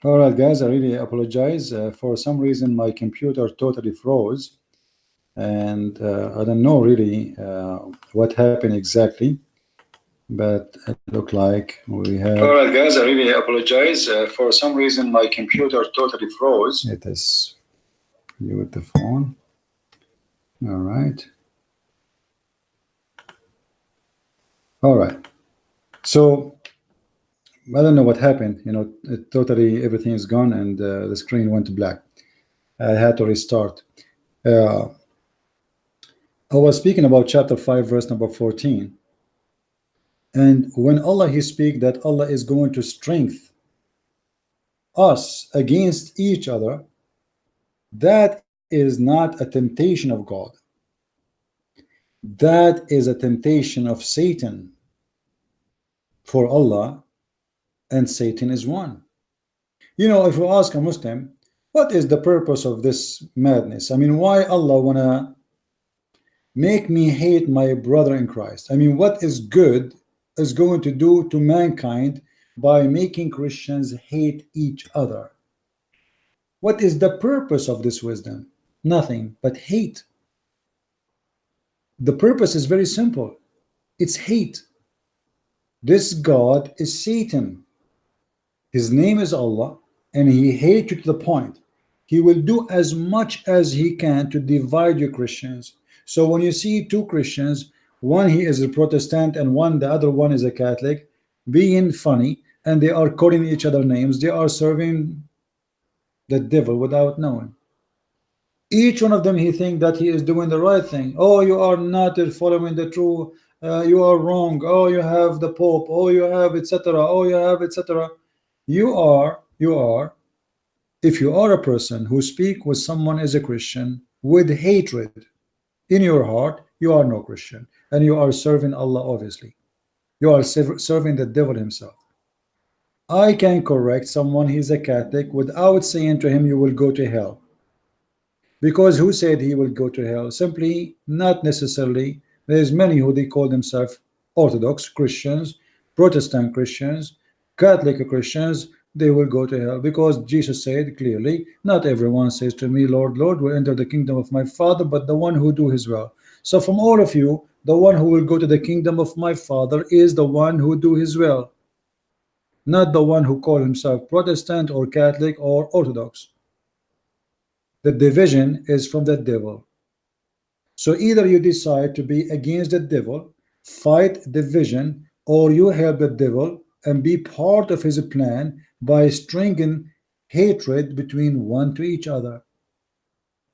All right, guys, I really apologize. For some reason, my computer totally froze, and I don't know really what happened exactly, but it looked like we had. All right, guys, I really apologize. For some reason, my computer totally froze. It is you with the phone. All right. All right. So I don't know what happened. You know, it totally everything is gone, and the screen went black. I had to restart. I was speaking about chapter 5, verse number 14. And when Allah He speak that Allah is going to strengthen us against each other, that is not a temptation of God. That is a temptation of Satan for Allah, and Satan is one. You know, if you ask a Muslim, what is the purpose of this madness? I mean, why Allah wanna make me hate my brother in Christ? I mean, what is good is going to do to mankind by making Christians hate each other? What is the purpose of this wisdom? Nothing but hate. The purpose is very simple. It's hate. This God is Satan. His name is Allah, and he hates you to the point. He will do as much as he can to divide you Christians. So when you see two Christians, one he is a Protestant and the other one is a Catholic, being funny, and they are calling each other names, they are serving the devil without knowing. Each one of them, he think that he is doing the right thing. Oh, you are not following the true, you are wrong. Oh, you have the Pope. Oh, you have etc. Oh, you have etc. You are, if you are a person who speak with someone as a Christian with hatred in your heart, you are no Christian, and you are serving Allah. Obviously, you are serving the devil himself. I can correct someone, he's a Catholic, without saying to him you will go to hell. Because who said he will go to hell? Simply, not necessarily. There's many who they call themselves Orthodox Christians, Protestant Christians, Catholic Christians. They will go to hell because Jesus said clearly, not everyone says to me, Lord, Lord, will enter the kingdom of my Father, but the one who do his will. So from all of you, the one who will go to the kingdom of my Father is the one who do his will, not the one who call himself Protestant or Catholic or Orthodox. The division is from the devil. So either you decide to be against the devil, fight division, or you help the devil and be part of his plan by stringing hatred between one to each other.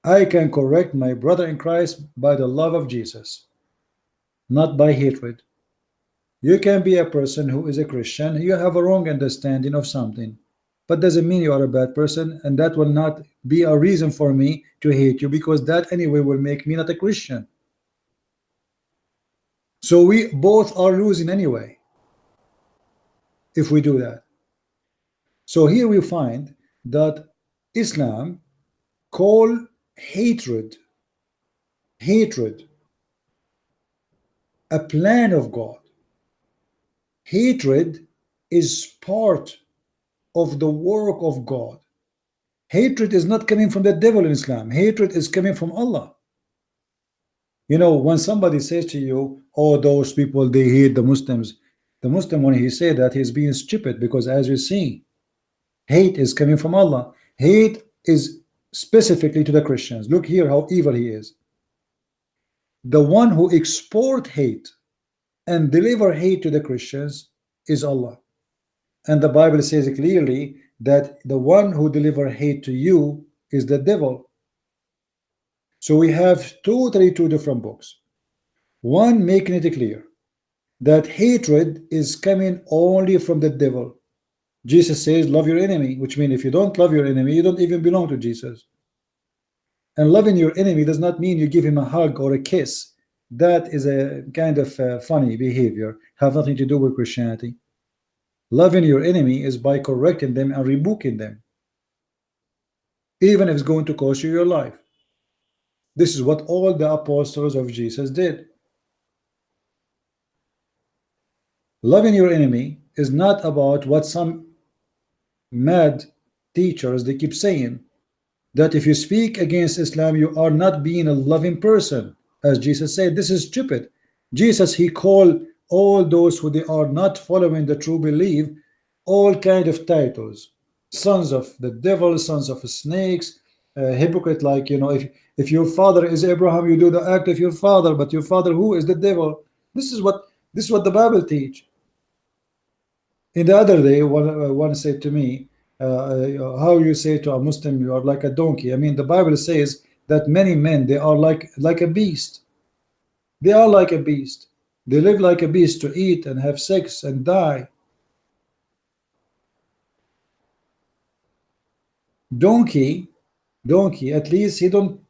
I can correct my brother in Christ by the love of Jesus, not by hatred. You can be a person who is a Christian, you have a wrong understanding of something, but doesn't mean you are a bad person, and that will not be a reason for me to hate you, because that anyway will make me not a Christian. So we both are losing anyway if we do that. So here we find that Islam call hatred a plan of God. Hatred is part of the work of God. Hatred is not coming from the devil in Islam. Hatred is coming from Allah. You know, when somebody says to you, oh, those people, they hate the Muslims, the Muslim, when he say that, he's being stupid, because as you see, hate is coming from Allah. Hate is specifically to the Christians. Look here how evil he is. The one who export hate and deliver hate to the Christians is Allah. And the Bible says clearly that the one who deliver hate to you is the devil. So we have totally two different books. One making it clear that hatred is coming only from the devil. Jesus says, love your enemy, which means if you don't love your enemy, you don't even belong to Jesus. And loving your enemy does not mean you give him a hug or a kiss. That is a kind of funny behavior, have nothing to do with Christianity. Loving your enemy is by correcting them and rebuking them, even if it's going to cost you your life. This is what all the apostles of Jesus did. Loving your enemy is not about what some mad teachers, they keep saying that if you speak against Islam, you are not being a loving person. As Jesus said, this is stupid. Jesus, he called all those who they are not following the true belief all kind of titles: sons of the devil, sons of snakes, hypocrite. Like, you know, if your father is Abraham, you do the act of your father, but your father who is the devil. This is what the Bible teach. In the other day, one said to me, how you say to a Muslim you are like a donkey? I mean, the Bible says that many men, they are like a beast. They are like a beast. They live like a beast, to eat and have sex and die. Donkey, at least he don't,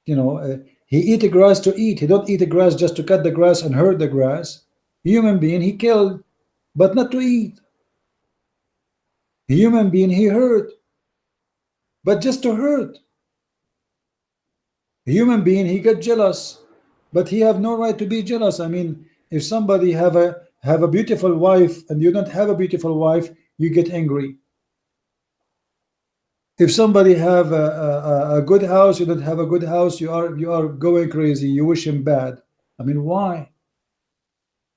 you know, he eat the grass to eat. He don't eat the grass just to cut the grass and hurt the grass. Human being, he killed, but not to eat. Human being, he hurt, but just to hurt. Human being, he got jealous, but he have no right to be jealous. I mean, if somebody have a beautiful wife and you don't have a beautiful wife, you get angry. If somebody have a good house, you don't have a good house, you are going crazy. You wish him bad. I mean, why?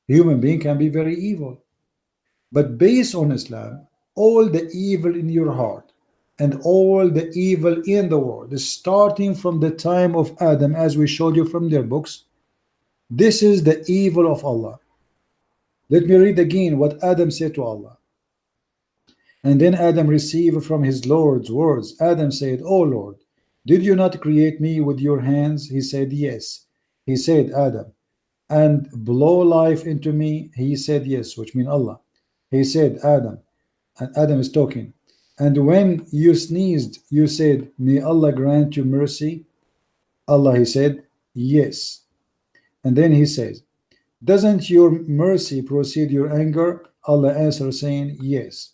Human being can be very evil, but based on Islam, all the evil in your heart and all the evil in the world is starting from the time of Adam, as we showed you from their books. This is the evil of Allah. Let me read again what Adam said to Allah. And then Adam received from his Lord's words. Adam said, "O Lord, did you not create me with your hands?" He said, "Yes." He said, Adam, "and blow life into me?" He said, "Yes," which means Allah. He said, Adam, and Adam is talking, "and when you sneezed, you said, may Allah grant you mercy?" Allah, he said, "Yes." And then he says, "Doesn't your mercy precede your anger?" Allah answered saying, "Yes."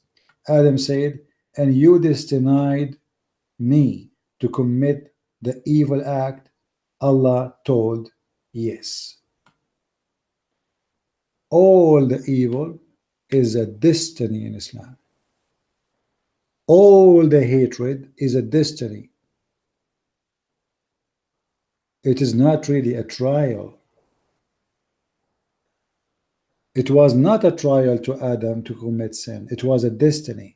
Adam said, "And you destined me to commit the evil act?" Allah told, "Yes." All the evil is a destiny in Islam. All the hatred is a destiny. It is not really a trial. It was not a trial to Adam to commit sin. It was a destiny.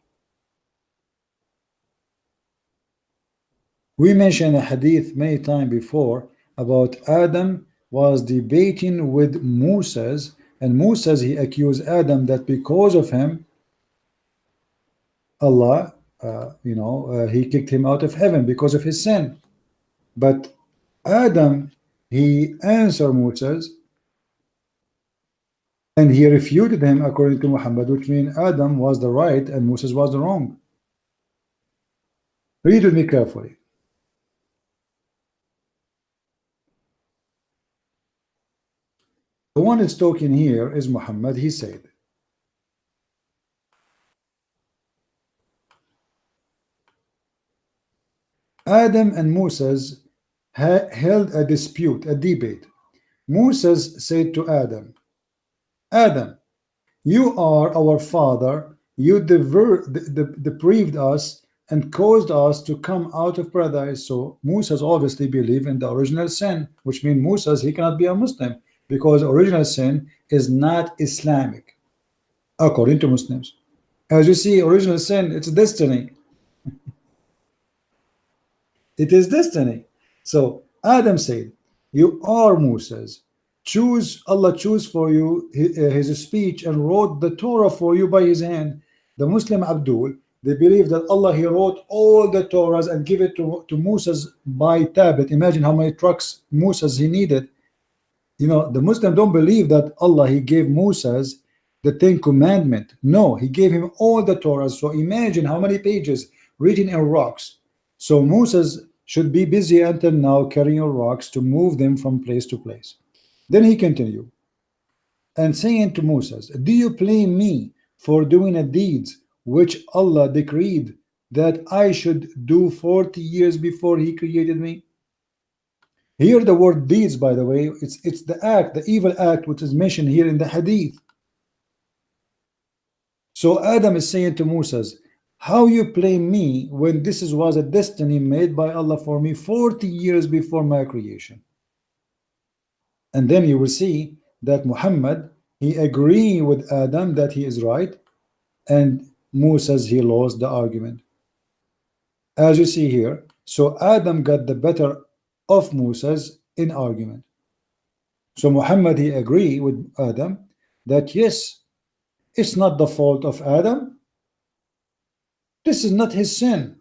We mentioned a hadith many times before about Adam was debating with Moses, and Moses, he accused Adam that because of him, Allah, he kicked him out of heaven because of his sin. But Adam, he answered Moses, and he refuted him according to Muhammad, which means Adam was the right and Moses was the wrong. Read with me carefully. The one that's talking here is Muhammad. He said, Adam and Moses held a dispute, a debate. Moses said to Adam, "Adam, you are our father. You deprived us and caused us to come out of paradise." So Moses obviously believed in the original sin, which means Moses, he cannot be a Muslim because original sin is not Islamic according to Muslims. As you see, original sin, it's destiny. It is destiny. So Adam said, "You are Moses. Allah choose for you his speech and wrote the Torah for you by his hand." The Muslim Abdul, they believe that Allah, he wrote all the Torahs and give it to Moses by tablet. Imagine how many trucks Moses he needed. You know, the Muslim don't believe that Allah, he gave Moses the 10 commandment. No, he gave him all the Torahs. So imagine how many pages written in rocks. So Moses should be busy until now carrying rocks to move them from place to place. Then he continued and saying to Moses, "Do you blame me for doing a deeds which Allah decreed that I should do 40 years before he created me?" Here the word deeds, by the way, it's the act, the evil act which is mentioned here in the hadith. So Adam is saying to Moses, How you blame me when this was a destiny made by Allah for me 40 years before my creation? And then you will see that Muhammad, he agree with Adam that he is right, and Moses, he lost the argument. As you see here, so Adam got the better of Moses in argument. So Muhammad, he agree with Adam that yes, it's not the fault of Adam. This is not his sin.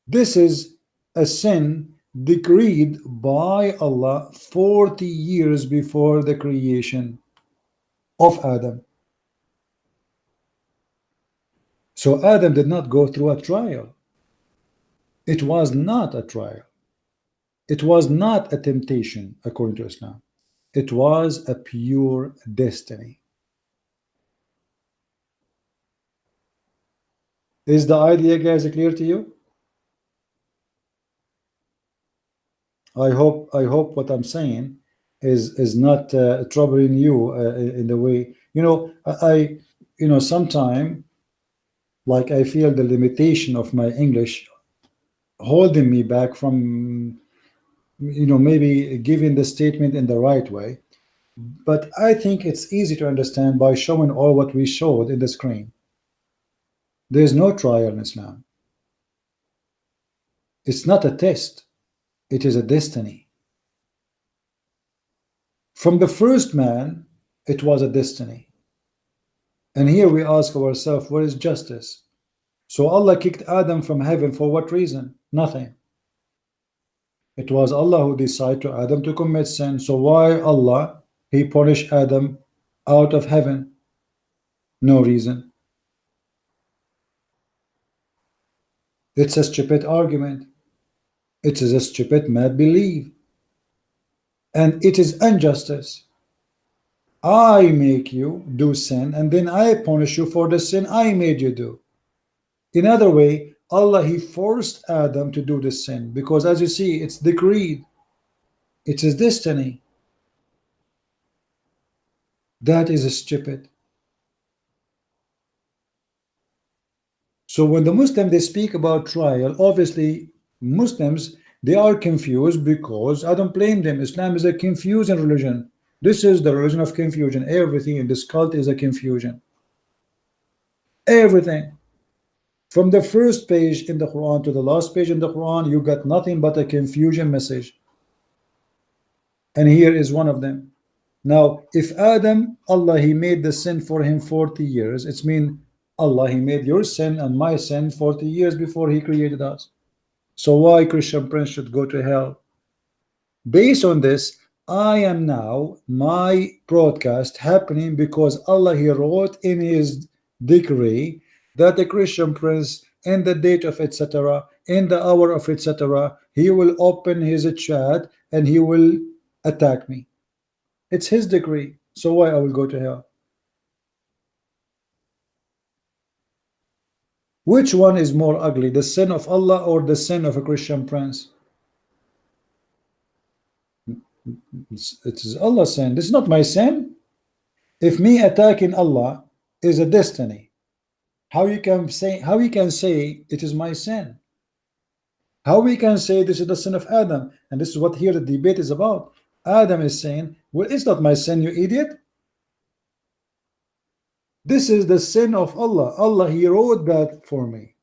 This is a sin decreed by Allah 40 years before the creation of Adam. So Adam did not go through a trial. It was not a trial. It was not a temptation according to Islam. It was a pure destiny. Is the idea, guys, clear to you? I hope what I'm saying is not troubling you in the way, you know, sometime like I feel the limitation of my English holding me back from, maybe giving the statement in the right way. But I think it's easy to understand by showing all what we showed in the screen. There's no trial in Islam. It's not a test. It is a destiny. From the first man, it was a destiny. And here we ask ourselves, where is justice? So Allah kicked Adam from heaven for what reason? Nothing. It was Allah who decided to Adam to commit sin. So why Allah, he punished Adam out of heaven? No reason. It's a stupid argument. It is a stupid mad belief. And it is injustice. I make you do sin, and then I punish you for the sin I made you do. In other way, Allah, he forced Adam to do the sin, because as you see, it's decreed. It's his destiny. That is stupid. So when the Muslims, they speak about trial, obviously Muslims, they are confused because I don't blame them. Islam is a confusing religion. This is the religion of confusion. Everything in this cult is a confusion. Everything. From the first page in the Quran to the last page in the Quran, you got nothing but a confusion message. And here is one of them. Now, if Adam, Allah, he made the sin for him 40 years, it's mean Allah, he made your sin and my sin 40 years before he created us. So why Christian Prince should go to hell? Based on this, I am now, my broadcast happening because Allah, he wrote in his decree that the Christian Prince in the date of etc., in the hour of etc., he will open his chat and he will attack me. It's his decree. So why I will go to hell? Which one is more ugly, the sin of Allah or the sin of a Christian Prince? It is Allah's sin. This is not my sin. If me attacking Allah is a destiny, how you can say it is my sin? How we can say this is the sin of Adam? And this is what here the debate is about. Adam is saying, well, it's not my sin, you idiot. This is the sin of Allah. Allah, he wrote that for me.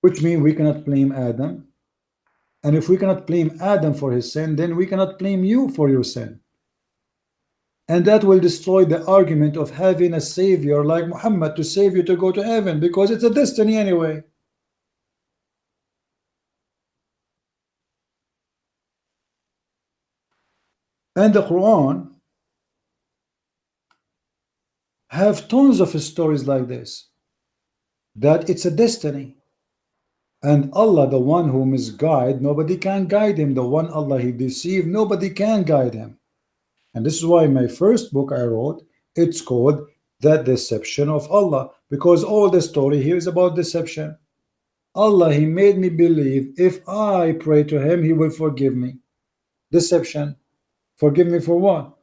Which means we cannot blame Adam. And if we cannot blame Adam for his sin, then we cannot blame you for your sin. And that will destroy the argument of having a savior like Muhammad to save you to go to heaven, because it's a destiny anyway. And the Quran have tons of stories like this, that it's a destiny. And Allah, the one who misguide, nobody can guide him. The one Allah he deceived, nobody can guide him. And this is why my first book I wrote, it's called The Deception of Allah, because all the story here is about deception. Allah, he made me believe if I pray to him, he will forgive me. Deception. Forgive me for what?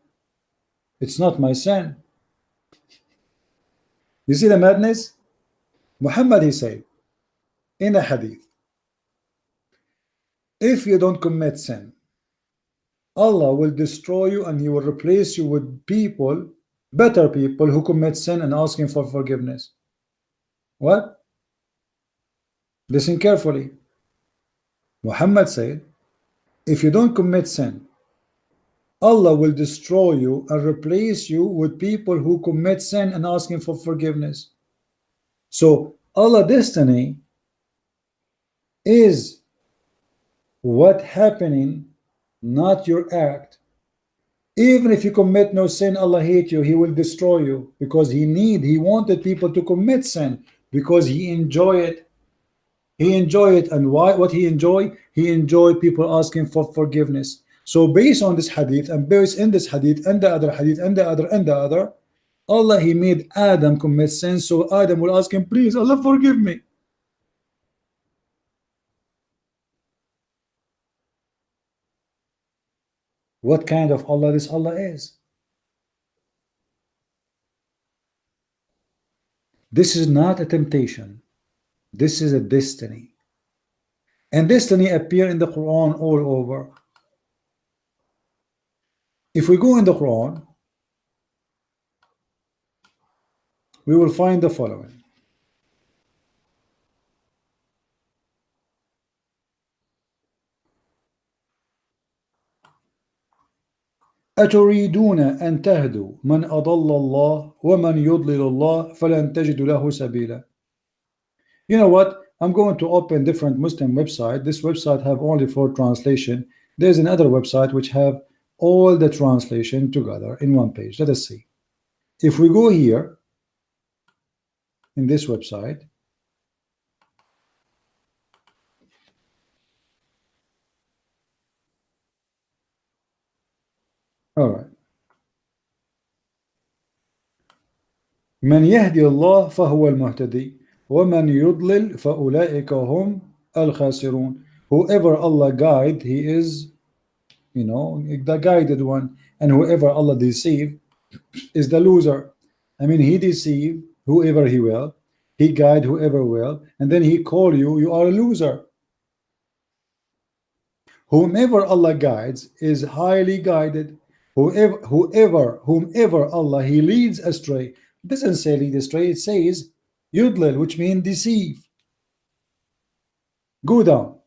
It's not my sin. You see the madness? Muhammad, he said in a hadith, if you don't commit sin, Allah will destroy you and He will replace you with people, better people who commit sin and asking for forgiveness. What? Listen carefully. Muhammad said, if you don't commit sin, Allah will destroy you and replace you with people who commit sin and asking for forgiveness. So Allah's destiny is what happening, not your act. Even if you commit no sin, Allah hate you, He will destroy you, because He wanted people to commit sin because He enjoy it. He enjoy it. And why? What He enjoy? He enjoyed people asking for forgiveness. So based on this hadith, and based in this hadith and the other hadith and the other, Allah, He made Adam commit sin, so Adam will ask Him, please Allah forgive me. What kind of Allah this Allah is? This is not a temptation. This is a destiny. And destiny appear in the Quran all over. If we go in the Quran, we will find the following. أتريدون أن تهدوا من أضل الله ومن يضلل الله فلن تجد له سبيلا. You know what? I'm going to open different Muslim website. This website have only 4 translation. There's another website which have all the translation together in one page. Let us see. If we go here in this website, all right. من يهدي الله فهو المهتدي ومن يضلل فأولئك هم الخاسرون. Whoever Allah guide, he is, you know, the guided one, and whoever Allah deceive is the loser. I mean, He deceive whoever He will, He guide whoever will, and then He call you, you are a loser. Whomever Allah guides is highly guided. Whomever Allah He leads astray. It doesn't say lead astray, it says yudlil, which means deceive. Go down.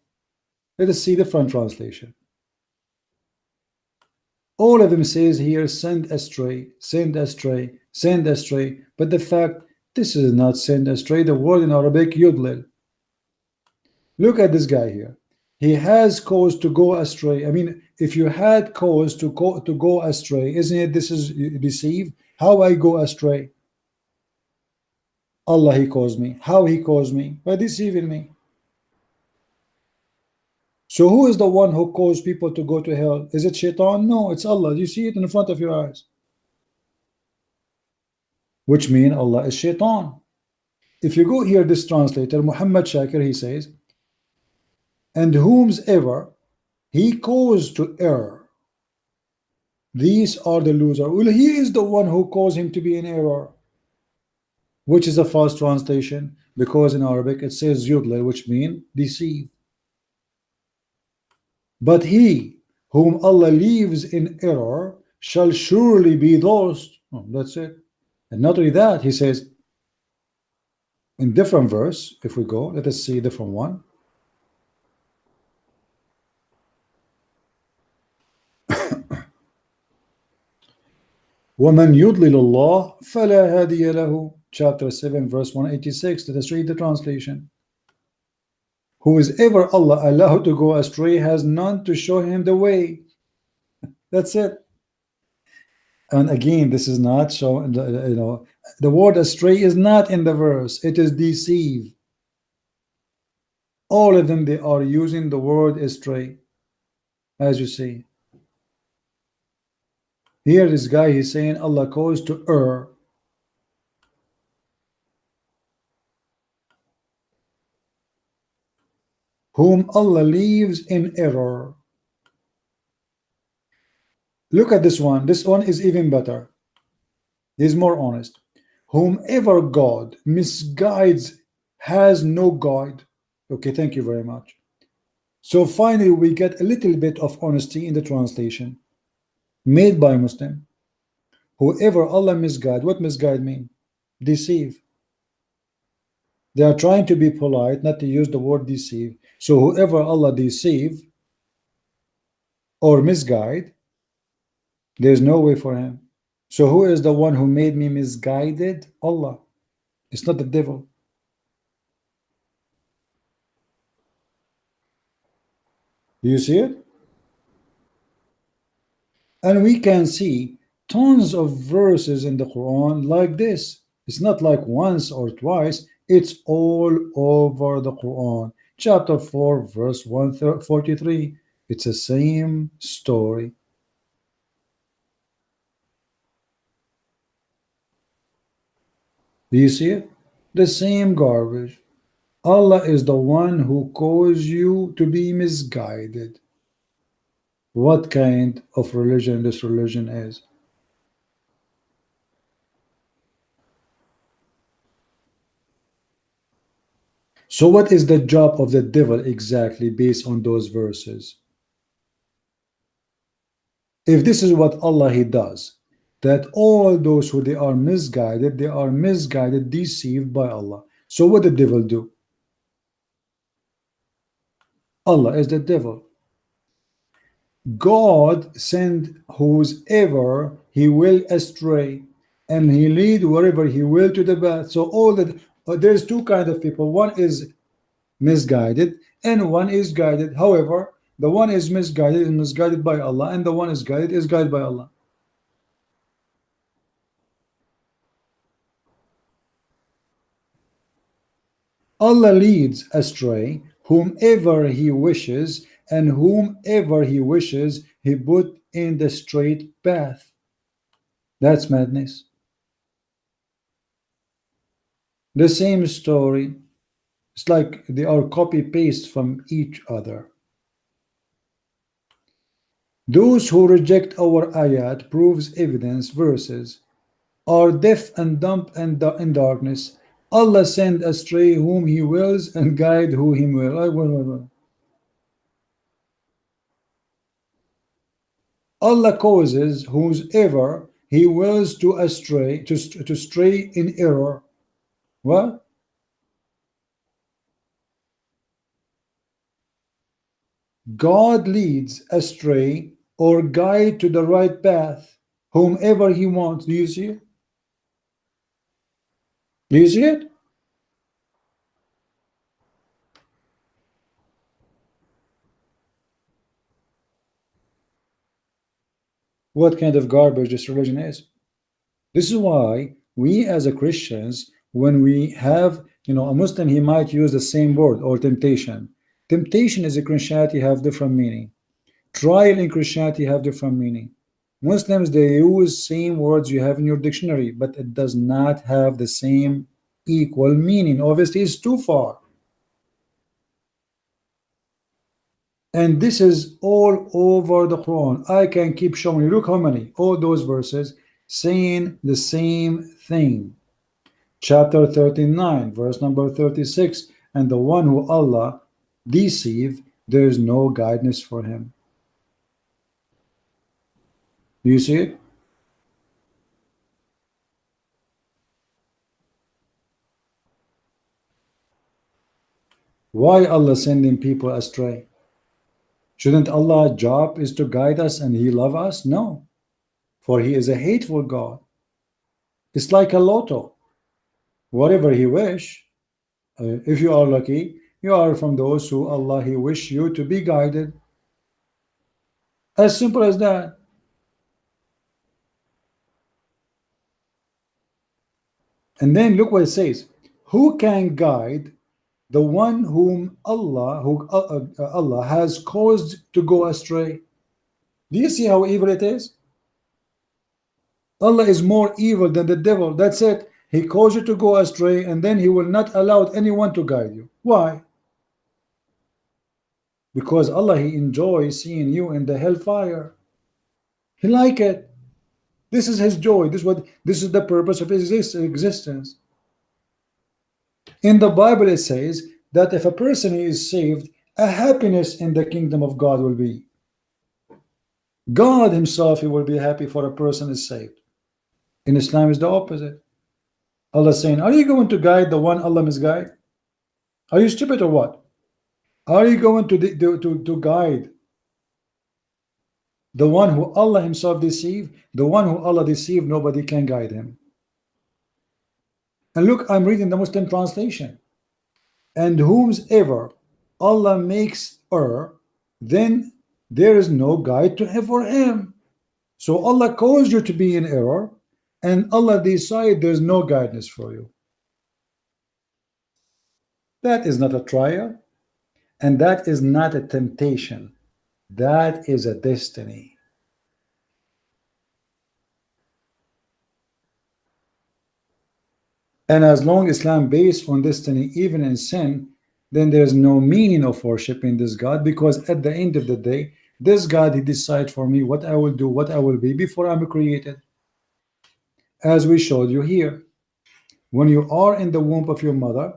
Let us see the front translation. All of them says here send astray, send astray, send astray. But the fact, this is not send astray. The word in Arabic yudlil. Look at this guy here. He has cause to go astray. I mean, if you had cause to go astray, isn't it this is deceive? How I go astray? Allah He caused me. How He caused me? By deceiving me. So who is the one who caused people to go to hell? Is it Shaitan? No, it's Allah. You see it in front of your eyes. Which means Allah is Shaitan. If you go here, this translator, Muhammad Shakir, he says, and whomsoever He caused to err, these are the loser. Well, He is the one who caused him to be in error. Which is a false translation, because in Arabic it says yudlil, which means deceive. But he whom Allah leaves in error shall surely be those. Oh, that's it. And not only that, he says in different verse, if we go, let us see a different one. وَمَنْ يُضْلِلُ اللَّهُ فَلَا هَادِيَ لَهُ. Chapter 7, verse 186. Let us read the translation. Who is ever Allah allowed to go astray has none to show him the way. That's it. And again, this is not showing, you know, the word astray is not in the verse. It is deceive. All of them, they are using the word astray, as you see. Here, this guy, he's saying Allah caused to err. Whom Allah leaves in error. Look at this one. This one is even better. He's more honest. whomever God misguides has no guide. Okay, thank you very much. So finally we get a little bit of honesty in the translation made by Muslim. Whoever Allah misguide, what misguide mean? Deceive. They are trying to be polite, not to use the word deceive. So whoever Allah deceive or misguide, there's no way for him. So who is the one who made me misguided? Allah. It's not the devil. Do you see it? And we can see tons of verses in the Quran like this. It's not like once or twice, it's all over the Quran. Chapter 4, verse 143. It's the same story. Do you see it? The same garbage. Allah is the one who caused you to be misguided. What kind of religion this religion is? So what is the job of the devil exactly based on those verses? If this is what Allah he does, that all those who they are misguided, deceived by Allah. So what the devil do? Allah is the devil. God send whoever he will astray, and he lead wherever he will to the path. So all that there's two kind of people. One is misguided and one is guided. However, the one is misguided by Allah, and the one is guided by Allah. Allah leads astray whomever he wishes, and whomever he wishes he put in the straight path. That's madness. The same story. It's like they are copy paste from each other. Those who reject our ayat, proves evidence, verses, are deaf and dumb and in darkness. Allah send astray whom he wills and guide who he will. Allah causes whoever he wills to astray, to stray in error. What? God leads astray or guide to the right path whomever he wants. Do you see it? Do you see it? What kind of garbage this religion is? This is why we as a Christians, when we have, a Muslim, he might use the same word, or temptation. Temptation is in Christianity have different meaning. Trial in Christianity have different meaning. Muslims, they use same words you have in your dictionary, but it does not have the same equal meaning. Obviously, it's too far. And this is all over the Quran. I can keep showing you. Look how many. All those verses saying the same thing. Chapter 39, verse number 36. And the one who Allah deceive, there is no guidance for him. Do you see it? Why Allah sending people astray? Shouldn't Allah's job is to guide us and he love us? No, for he is a hateful God. It's like a lotto. Whatever he wish, if you are lucky, you are from those who Allah he wish you to be guided. As simple as that. And then look what it says. Who can guide the one whom Allah has caused to go astray? Do you see how evil it is? Allah is more evil than the devil. That's it. He caused you to go astray, and then he will not allow anyone to guide you. Why? Because Allah, he enjoys seeing you in the hellfire. He like it. This is his joy. This is the purpose of his existence. In the Bible, it says that if a person is saved, a happiness in the kingdom of God will be. God himself, he will be happy for a person is saved. In Islam, is the opposite. Allah is saying, are you going to guide the one Allah misguide? Are you stupid or what? Are you going to guide the one who Allah himself deceived? The one who Allah deceived, nobody can guide him. And look, I'm reading the Muslim translation. And whomsoever Allah makes err, then there is no guide to him for him. So Allah caused you to be in error, and Allah decide there's no guidance for you. That is not a trial, and that is not a temptation. That is a destiny. And as long as Islam based on destiny, even in sin, then there's no meaning of worshiping this God, because at the end of the day, this God, he decides for me what I will do, what I will be before I'm created. As we showed you here, when you are in the womb of your mother,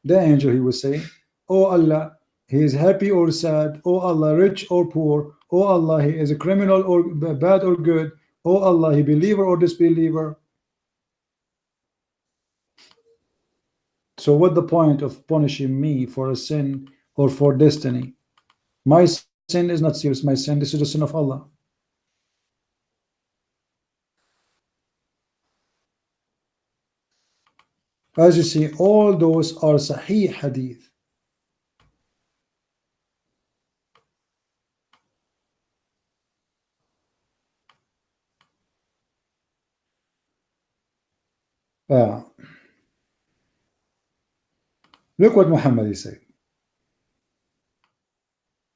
the angel, he will say, oh Allah, he is happy or sad. Oh Allah, rich or poor. Oh Allah, he is a criminal or bad or good. Oh Allah, he believer or disbeliever. So what the point of punishing me for a sin or for destiny? My sin is not serious. My sin, this is the sin of Allah. As you see, all those are Sahih Hadith. Look what Muhammad is saying,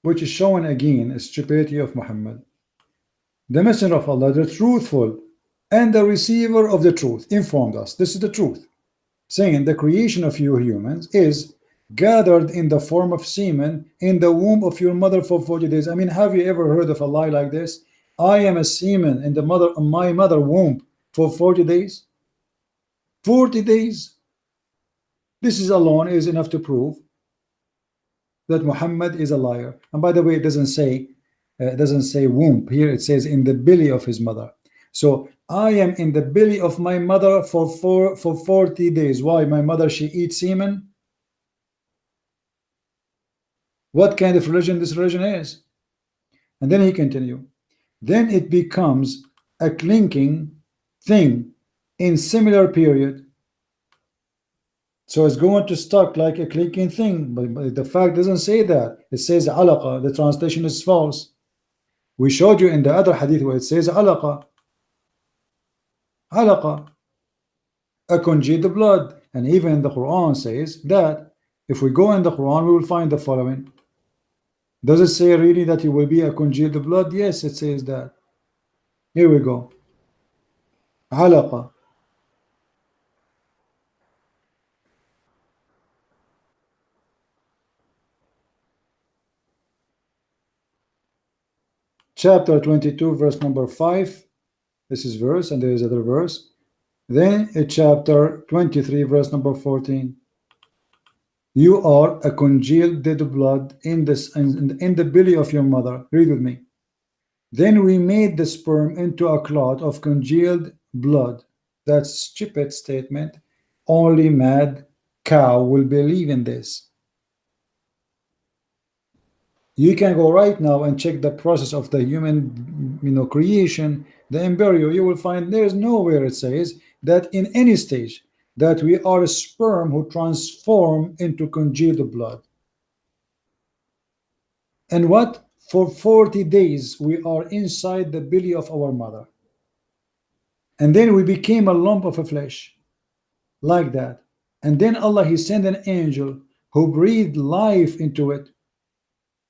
which is showing again a stupidity of Muhammad. The Messenger of Allah, the truthful and the receiver of the truth, informed us. This is the truth, saying the creation of you humans is gathered in the form of semen in the womb of your mother for 40 days. I mean, have you ever heard of a lie like this? I am a semen in my mother womb for 40 days. 40 days. This is alone is enough to prove that Muhammad is a liar. And by the way, it doesn't say womb here. It says in the belly of his mother. So I am in the belly of my mother for 40 days. Why? My mother, she eats semen. What kind of religion this religion is? And then he continued. Then it becomes a clinking thing in similar period. So it's going to stuck like a clinking thing, but the fact doesn't say that. It says alaqa. The translation is false. We showed you in the other hadith where it says alaqa. Alaqa, a congealed blood. And even the Quran says that if we go in the Quran, we will find the following. Does it say really that it will be a congealed blood? Yes, it says that. Here we go. Alaqa. Chapter 22, verse number 5. This is verse, and there is other verse. Then chapter 23, verse number 14. You are a congealed dead blood in the belly of your mother. Read with me. Then we made the sperm into a clot of congealed blood. That's stupid statement. Only mad cow will believe in this. You can go right now and check the process of the human, creation, the embryo. You will find there's nowhere it says that in any stage that we are a sperm who transform into congealed blood. And what? For 40 days we are inside the belly of our mother. And then we became a lump of flesh like that. And then Allah, he sent an angel who breathed life into it.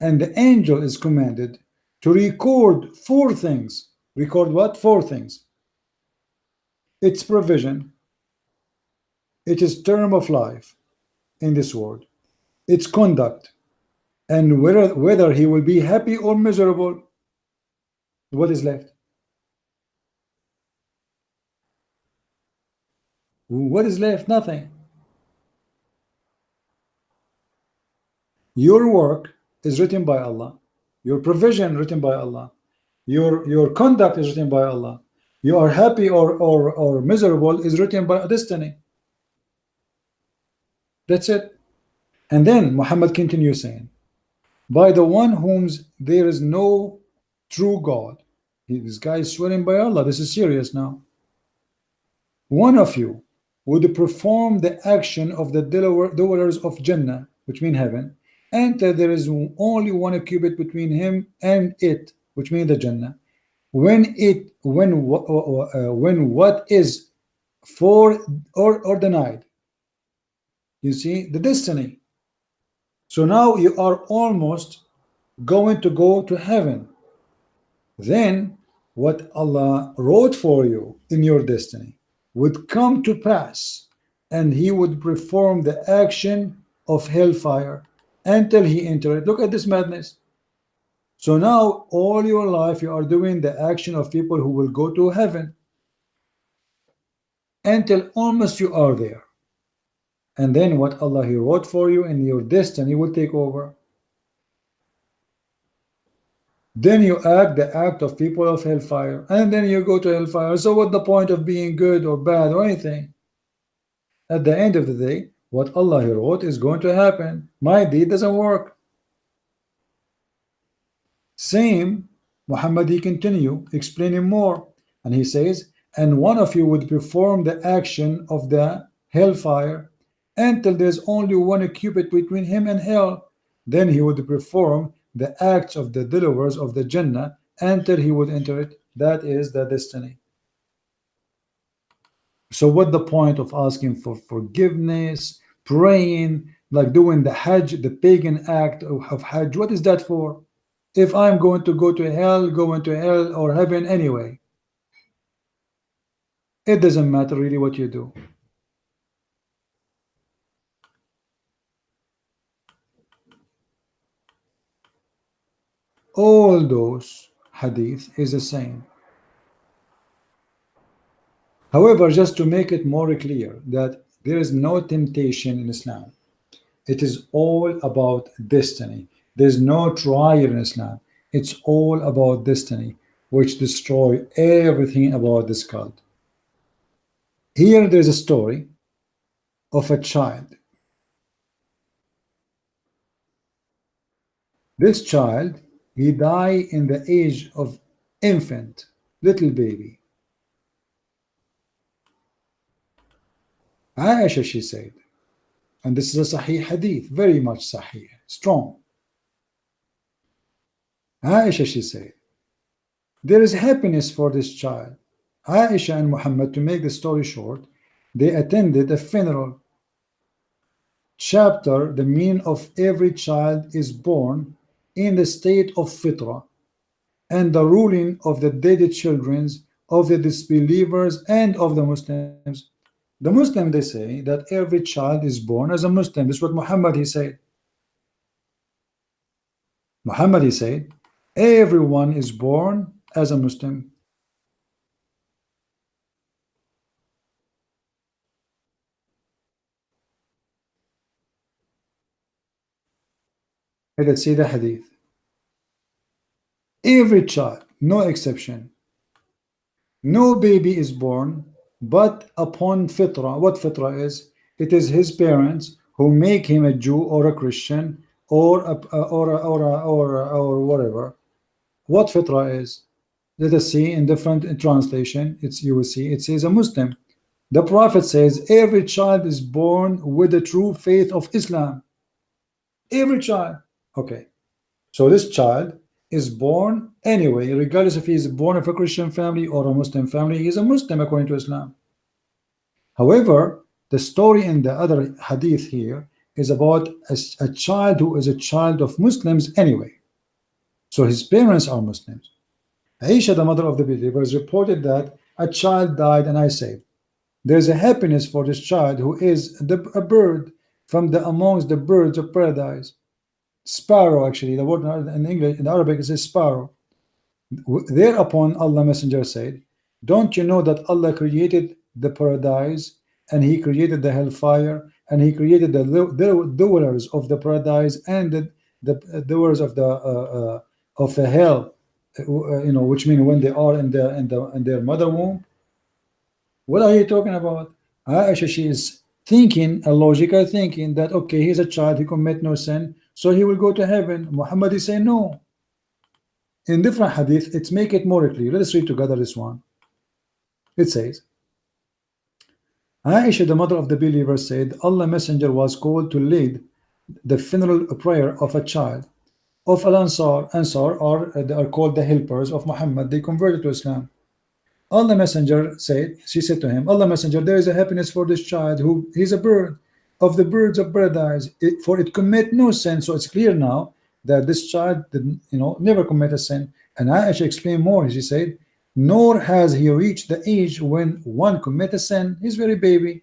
And the angel is commanded to record 4 things. Record what? 4 things. Its provision, its term of life in this world, its conduct, and whether he will be happy or miserable. What is left? What is left? Nothing. Your work is written by Allah. Your provision written by Allah. Your conduct is written by Allah. You are happy or miserable is written by destiny. That's it. And then Muhammad continues saying, by the one whom there is no true God. This guy is swearing by Allah. This is serious now. One of you would perform the action of the dwellers of Jannah, which mean heaven, until there is only one cubit between him and it, which means the Jannah. When what is for or denied, you see the destiny. So now you are almost going to go to heaven. Then what Allah wrote for you in your destiny would come to pass, and he would perform the action of hellfire until he entered. Look at this madness. So now all your life you are doing the action of people who will go to heaven until almost you are there. And then what Allah he wrote for you in your destiny will take over. Then you act the act of people of hellfire, and then you go to hellfire. So what's the point of being good or bad or anything? At the end of the day, what Allah he wrote is going to happen. My deed doesn't work. Same, Muhammad he continue explaining more, and he says, and one of you would perform the action of the hellfire until there's only one cubit between him and hell. Then he would perform the acts of the dwellers of the Jannah until he would enter it. That is the destiny. So what the point of asking for forgiveness, praying, like doing the Hajj, the pagan act of Hajj? What is that for? If I'm going to go to hell, or heaven anyway. It doesn't matter really what you do. All those hadith is the same. However, just to make it more clear that there is no temptation in Islam. It is all about destiny. There's no trial in Islam. It's all about destiny, which destroy everything about this cult. Here there's a story of a child. This child, he died in the age of infant, little baby. Aisha, she said, and this is a Sahih hadith, very much Sahih, strong. Aisha, she said, there is happiness for this child. Aisha and Muhammad, to make the story short, they attended a funeral. Chapter, the meaning of every child is born in the state of fitra, and the ruling of the dead children, of the disbelievers and of the Muslims. The Muslim, they say that every child is born as a Muslim. This is what Muhammad he said. Muhammad he said, everyone is born as a Muslim. Let's see the hadith. Every child, no exception. No baby is born but upon fitra. What fitra is? It is his parents who make him a Jew or a Christian or whatever. What fitra is? Let us see in different translation. You will see it says a Muslim. The Prophet says every child is born with the true faith of Islam. Every child. Okay, so this child is born anyway, regardless if he is born of a Christian family or a Muslim family. He is a Muslim according to Islam. However, the story in the other hadith here is about a child who is a child of Muslims anyway. So his parents are Muslims. Aisha, the mother of the believers, reported that a child died, and I said, there's a happiness for this child who is a bird from amongst the birds of paradise. Sparrow, actually, the word in English, in Arabic, it says sparrow. Thereupon Allah Messenger said, don't you know that Allah created the paradise and he created the hellfire, and he created the dwellers of the paradise and the dwellers of the hell, which mean when they are in their mother womb. What are you talking about? Aisha, she is thinking, a logical thinking, that okay, he's a child, he commit no sin, so he will go to heaven. Muhammad is saying no. In different hadith, it's make it more clear. Let us read together this one. It says, Aisha, the mother of the believer, said, Allah Messenger was called to lead the funeral prayer of a child of Al-Ansar. Ansar are called the helpers of Muhammad. They converted to Islam. Allah Messenger said, she said to him, Allah Messenger, there is a happiness for this child who he's a bird of the birds of paradise, for it commit no sin. So it's clear now that this child didn't, never commit a sin. And Aisha explained more. She said, nor has he reached the age when one commit a sin. He's very baby.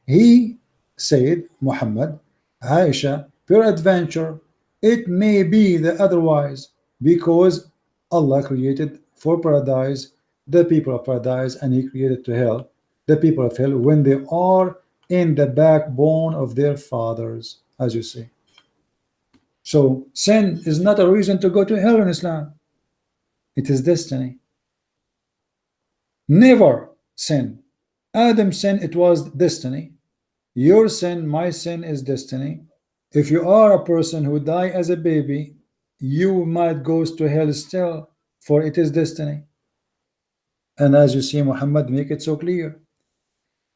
He said, Muhammad, Aisha, peradventure, it may be the otherwise, because Allah created for paradise the people of paradise, and he created to hell the people of hell when they are in the backbone of their fathers, as you see. So sin is not a reason to go to hell in Islam. It is destiny. Never sin. Adam sin, it was destiny. Your sin, my sin, is destiny. If you are a person who die as a baby, you might go to hell still, for it is destiny. And as you see, Muhammad make it so clear.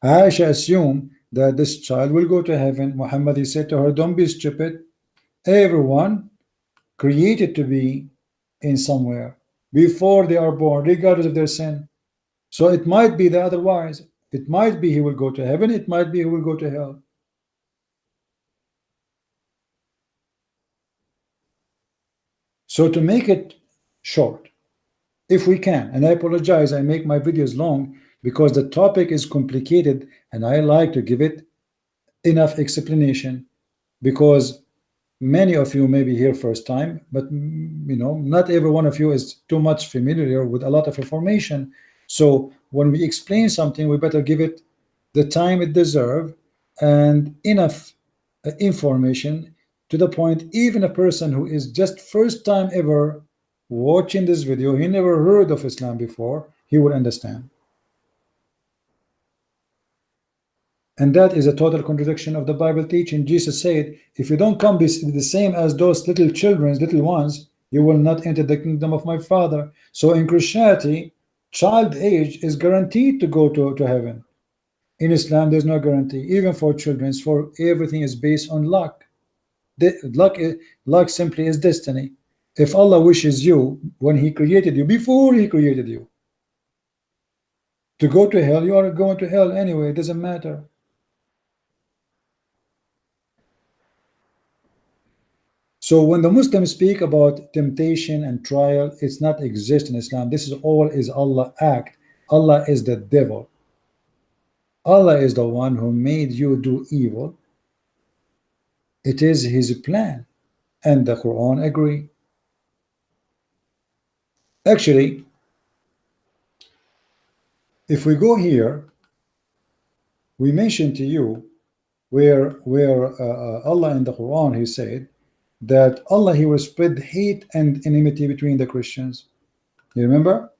Aisha assumed that this child will go to heaven. Muhammad, he said to her, don't be stupid. Everyone created to be in somewhere before they are born, regardless of their sin. So it might be the otherwise. It might be he will go to heaven. It might be he will go to hell. So to make it short, if we can, and I apologize, I make my videos long because the topic is complicated and I like to give it enough explanation, because many of you may be here first time, but not every one of you is too much familiar with a lot of information. So when we explain something, we better give it the time it deserves and enough information to the point even a person who is just first time ever watching this video, he never heard of Islam before, he will understand. And that is a total contradiction of the Bible teaching. Jesus said, if you don't come be the same as those little children, little ones, you will not enter the kingdom of my Father. So in Christianity, child age is guaranteed to go to heaven. In Islam, there's no guarantee, even for children, for everything is based on luck. Luck simply is destiny. If Allah wishes you, when he created you, before he created you, to go to hell, you are going to hell anyway, it doesn't matter. So when the Muslims speak about temptation and trial, it's not exist in Islam. This is all is Allah act. Allah is the devil. Allah is the one who made you do evil. It is his plan, and the Quran agree. Actually, if we go here, we mentioned to you where Allah in the Quran, he said that Allah, he will spread hate and enmity between the Christians. You remember?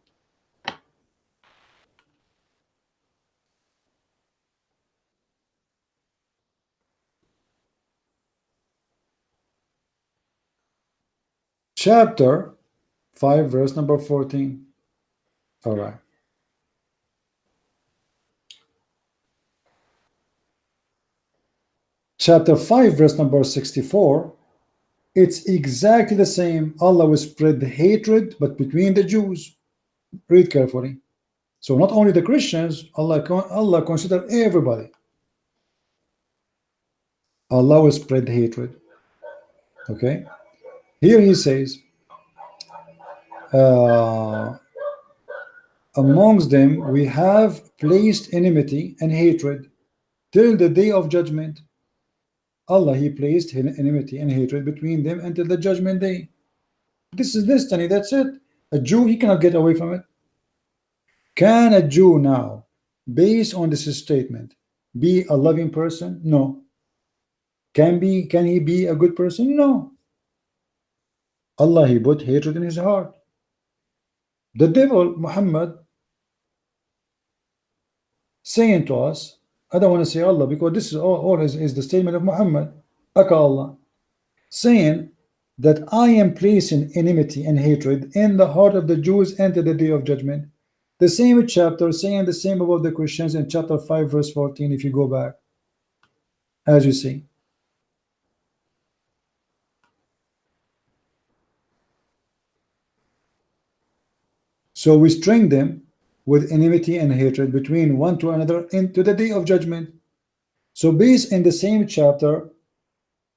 Chapter 5, verse number 14. All right. Chapter 5, verse number 64. It's exactly the same. Allah will spread the hatred, but between the Jews. Read carefully. So not only the Christians, Allah consider everybody. Allah will spread hatred. Okay. Here he says, amongst them we have placed enmity and hatred till the day of judgment. Allah, he placed enmity and hatred between them until the judgment day. This is destiny, that's it. A Jew, he cannot get away from it. Can a Jew now, based on this statement, be a loving person? No. Can he be a good person? No. Allah, he put hatred in his heart. The devil, Muhammad, saying to us, I don't want to say Allah because this is all is the statement of Muhammad, Aka Allah, saying that I am placing enmity and hatred in the heart of the Jews until the day of judgment. The same chapter saying the same about the Christians in chapter 5 verse 14 if you go back, as you see. So we string them with enmity and hatred between one to another into the day of judgment. So based in the same chapter,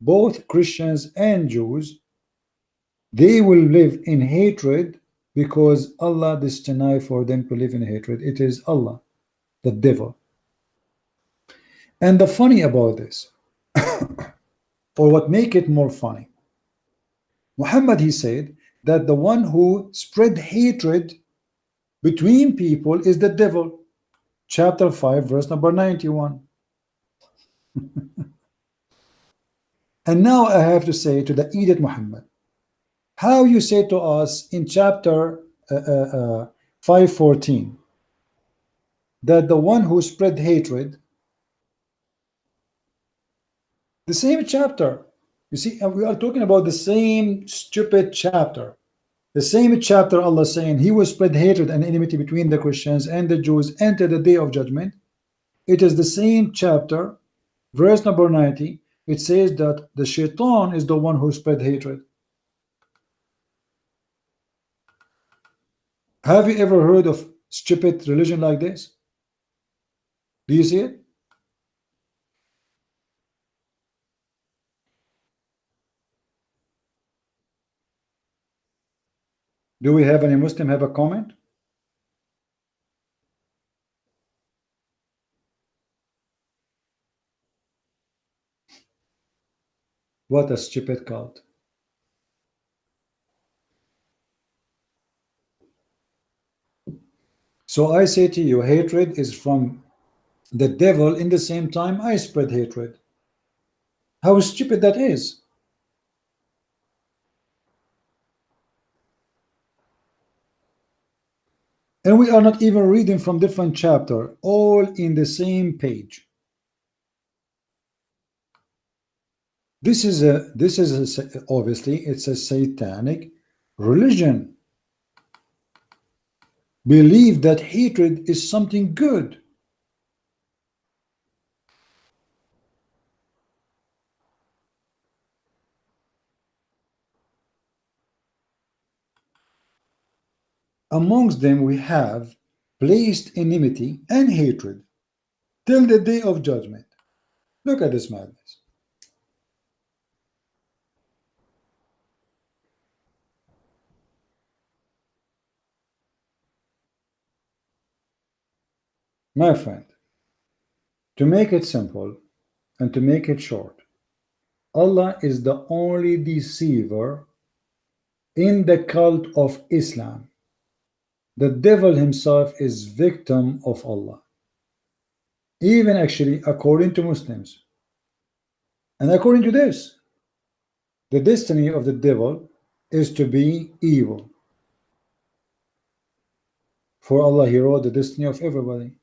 both Christians and Jews, they will live in hatred because Allah destined for them to live in hatred. It is Allah, the devil. And the funny about this, or what make it more funny, Muhammad, he said that the one who spread hatred between people is the devil. Chapter 5 verse number 91. And now I have to say to the idiot Muhammad, how you say to us in chapter 5:14 that the one who spread hatred, the same chapter, you see, and we are talking about the same stupid chapter. The same chapter, Allah saying he will spread hatred and enmity between the Christians and the Jews until the day of judgment. It is the same chapter, verse number 90. It says that the shaitan is the one who spread hatred. Have you ever heard of stupid religion like this? Do you see it? Do we have any Muslim have a comment? What a stupid cult. So I say to you, hatred is from the devil. In the same time, I spread hatred. How stupid that is. And we are not even reading from different chapter, all in the same page. This is obviously it's a satanic religion. Believe that hatred is something good. Amongst them we have placed enmity and hatred till the day of judgment. Look at this madness. My friend, to make it simple and to make it short, Allah is the only deceiver in the cult of Islam. The devil himself is victim of Allah. Even actually according to Muslims. And according to this, the destiny of the devil is to be evil. For Allah, he wrote the destiny of everybody.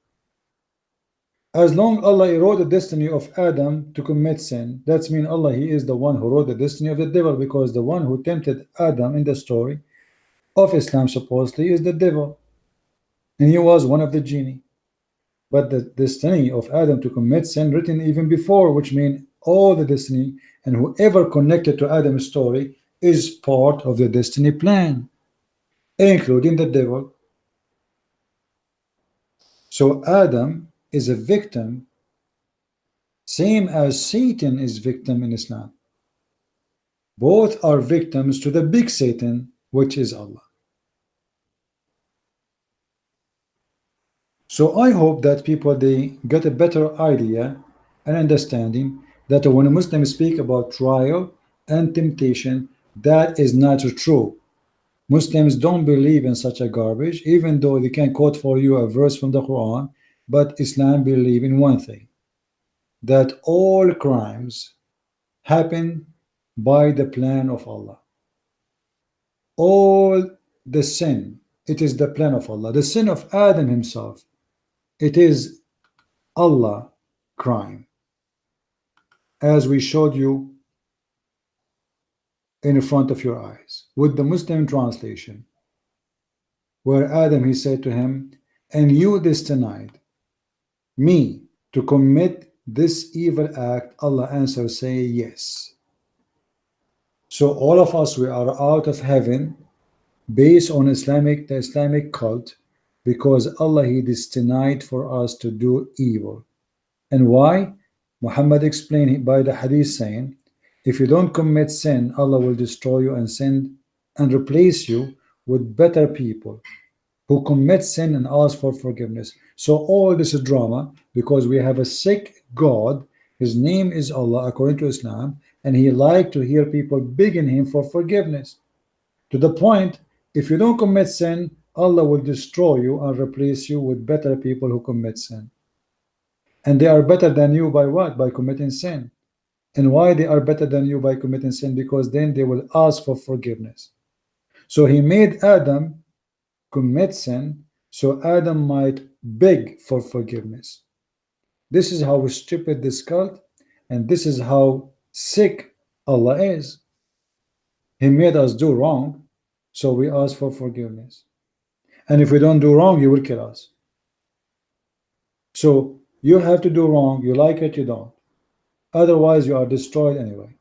As long Allah wrote the destiny of Adam to commit sin, that's mean Allah, he is the one who wrote the destiny of the devil, because the one who tempted Adam in the story of Islam supposedly is the devil. And he was one of the genie. But the destiny of Adam to commit sin written even before, which means all the destiny and whoever connected to Adam's story is part of the destiny plan, including the devil. So Adam is a victim, same as Satan is victim in Islam. Both are victims to the big Satan, which is Allah. So I hope that people, they get a better idea and understanding that when a Muslim speak about trial and temptation, that is not true. Muslims don't believe in such a garbage, even though they can quote for you a verse from the Quran, but Islam believe in one thing, that all crimes happen by the plan of Allah. All the sin, it is the plan of Allah. The sin of Adam himself, it is Allah crime, as we showed you in front of your eyes with the Muslim translation, where Adam, he said to him, and you destined me to commit this evil act. Allah answered, say yes. So all of us, we are out of heaven based on the Islamic cult, because Allah, he destined for us to do evil. And why? Muhammad explained by the hadith saying, if you don't commit sin, Allah will destroy you and send and replace you with better people who commit sin and ask for forgiveness. So all this is drama because we have a sick God. His name is Allah according to Islam, and he liked to hear people begging him for forgiveness, to the point, if you don't commit sin, Allah will destroy you and replace you with better people who commit sin. And they are better than you by what? By committing sin. And why they are better than you by committing sin? Because then they will ask for forgiveness. So he made Adam commit sin so Adam might beg for forgiveness. This is how stupid this cult, and this is how sick Allah is. He made us do wrong, so we ask for forgiveness. And if we don't do wrong, he will kill us. So you have to do wrong, you like it, you don't. Otherwise, you are destroyed anyway.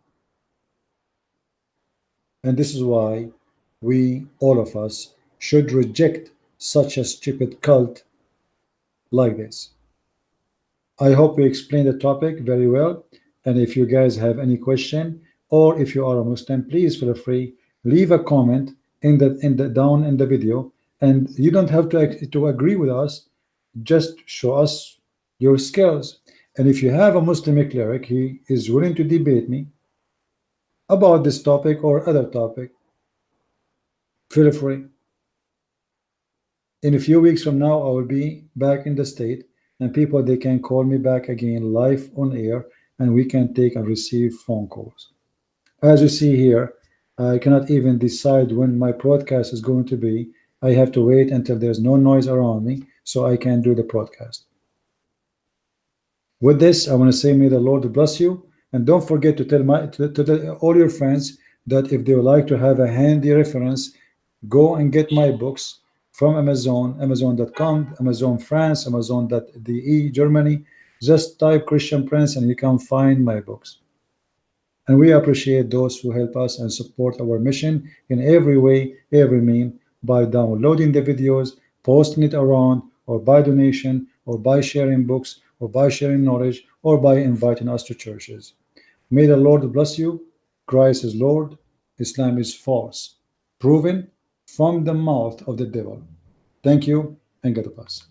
And this is why we, all of us, should reject such a stupid cult like this. I hope we explained the topic very well. And if you guys have any question, or if you are a Muslim, please feel free, leave a comment down in the video. And you don't have to agree with us, just show us your skills. And if you have a Muslim cleric, he is willing to debate me about this topic or other topic, feel free. In a few weeks from now, I will be back in the state, and people, they can call me back again live on air, and we can take and receive phone calls. As you see here, I cannot even decide when my broadcast is going to be. I have to wait until there's no noise around me so I can do the broadcast. With this, I want to say, may the Lord bless you, and don't forget to tell all your friends that if they would like to have a handy reference, go and get my books from Amazon, Amazon.com, Amazon France, Amazon.de, Germany. Just type Christian Prince and you can find my books. And we appreciate those who help us and support our mission in every way, every mean, by downloading the videos, posting it around, or by donation, or by sharing books, or by sharing knowledge, or by inviting us to churches. May the Lord bless you. Christ is Lord. Islam is false, proven from the mouth of the devil. Thank you, and God bless.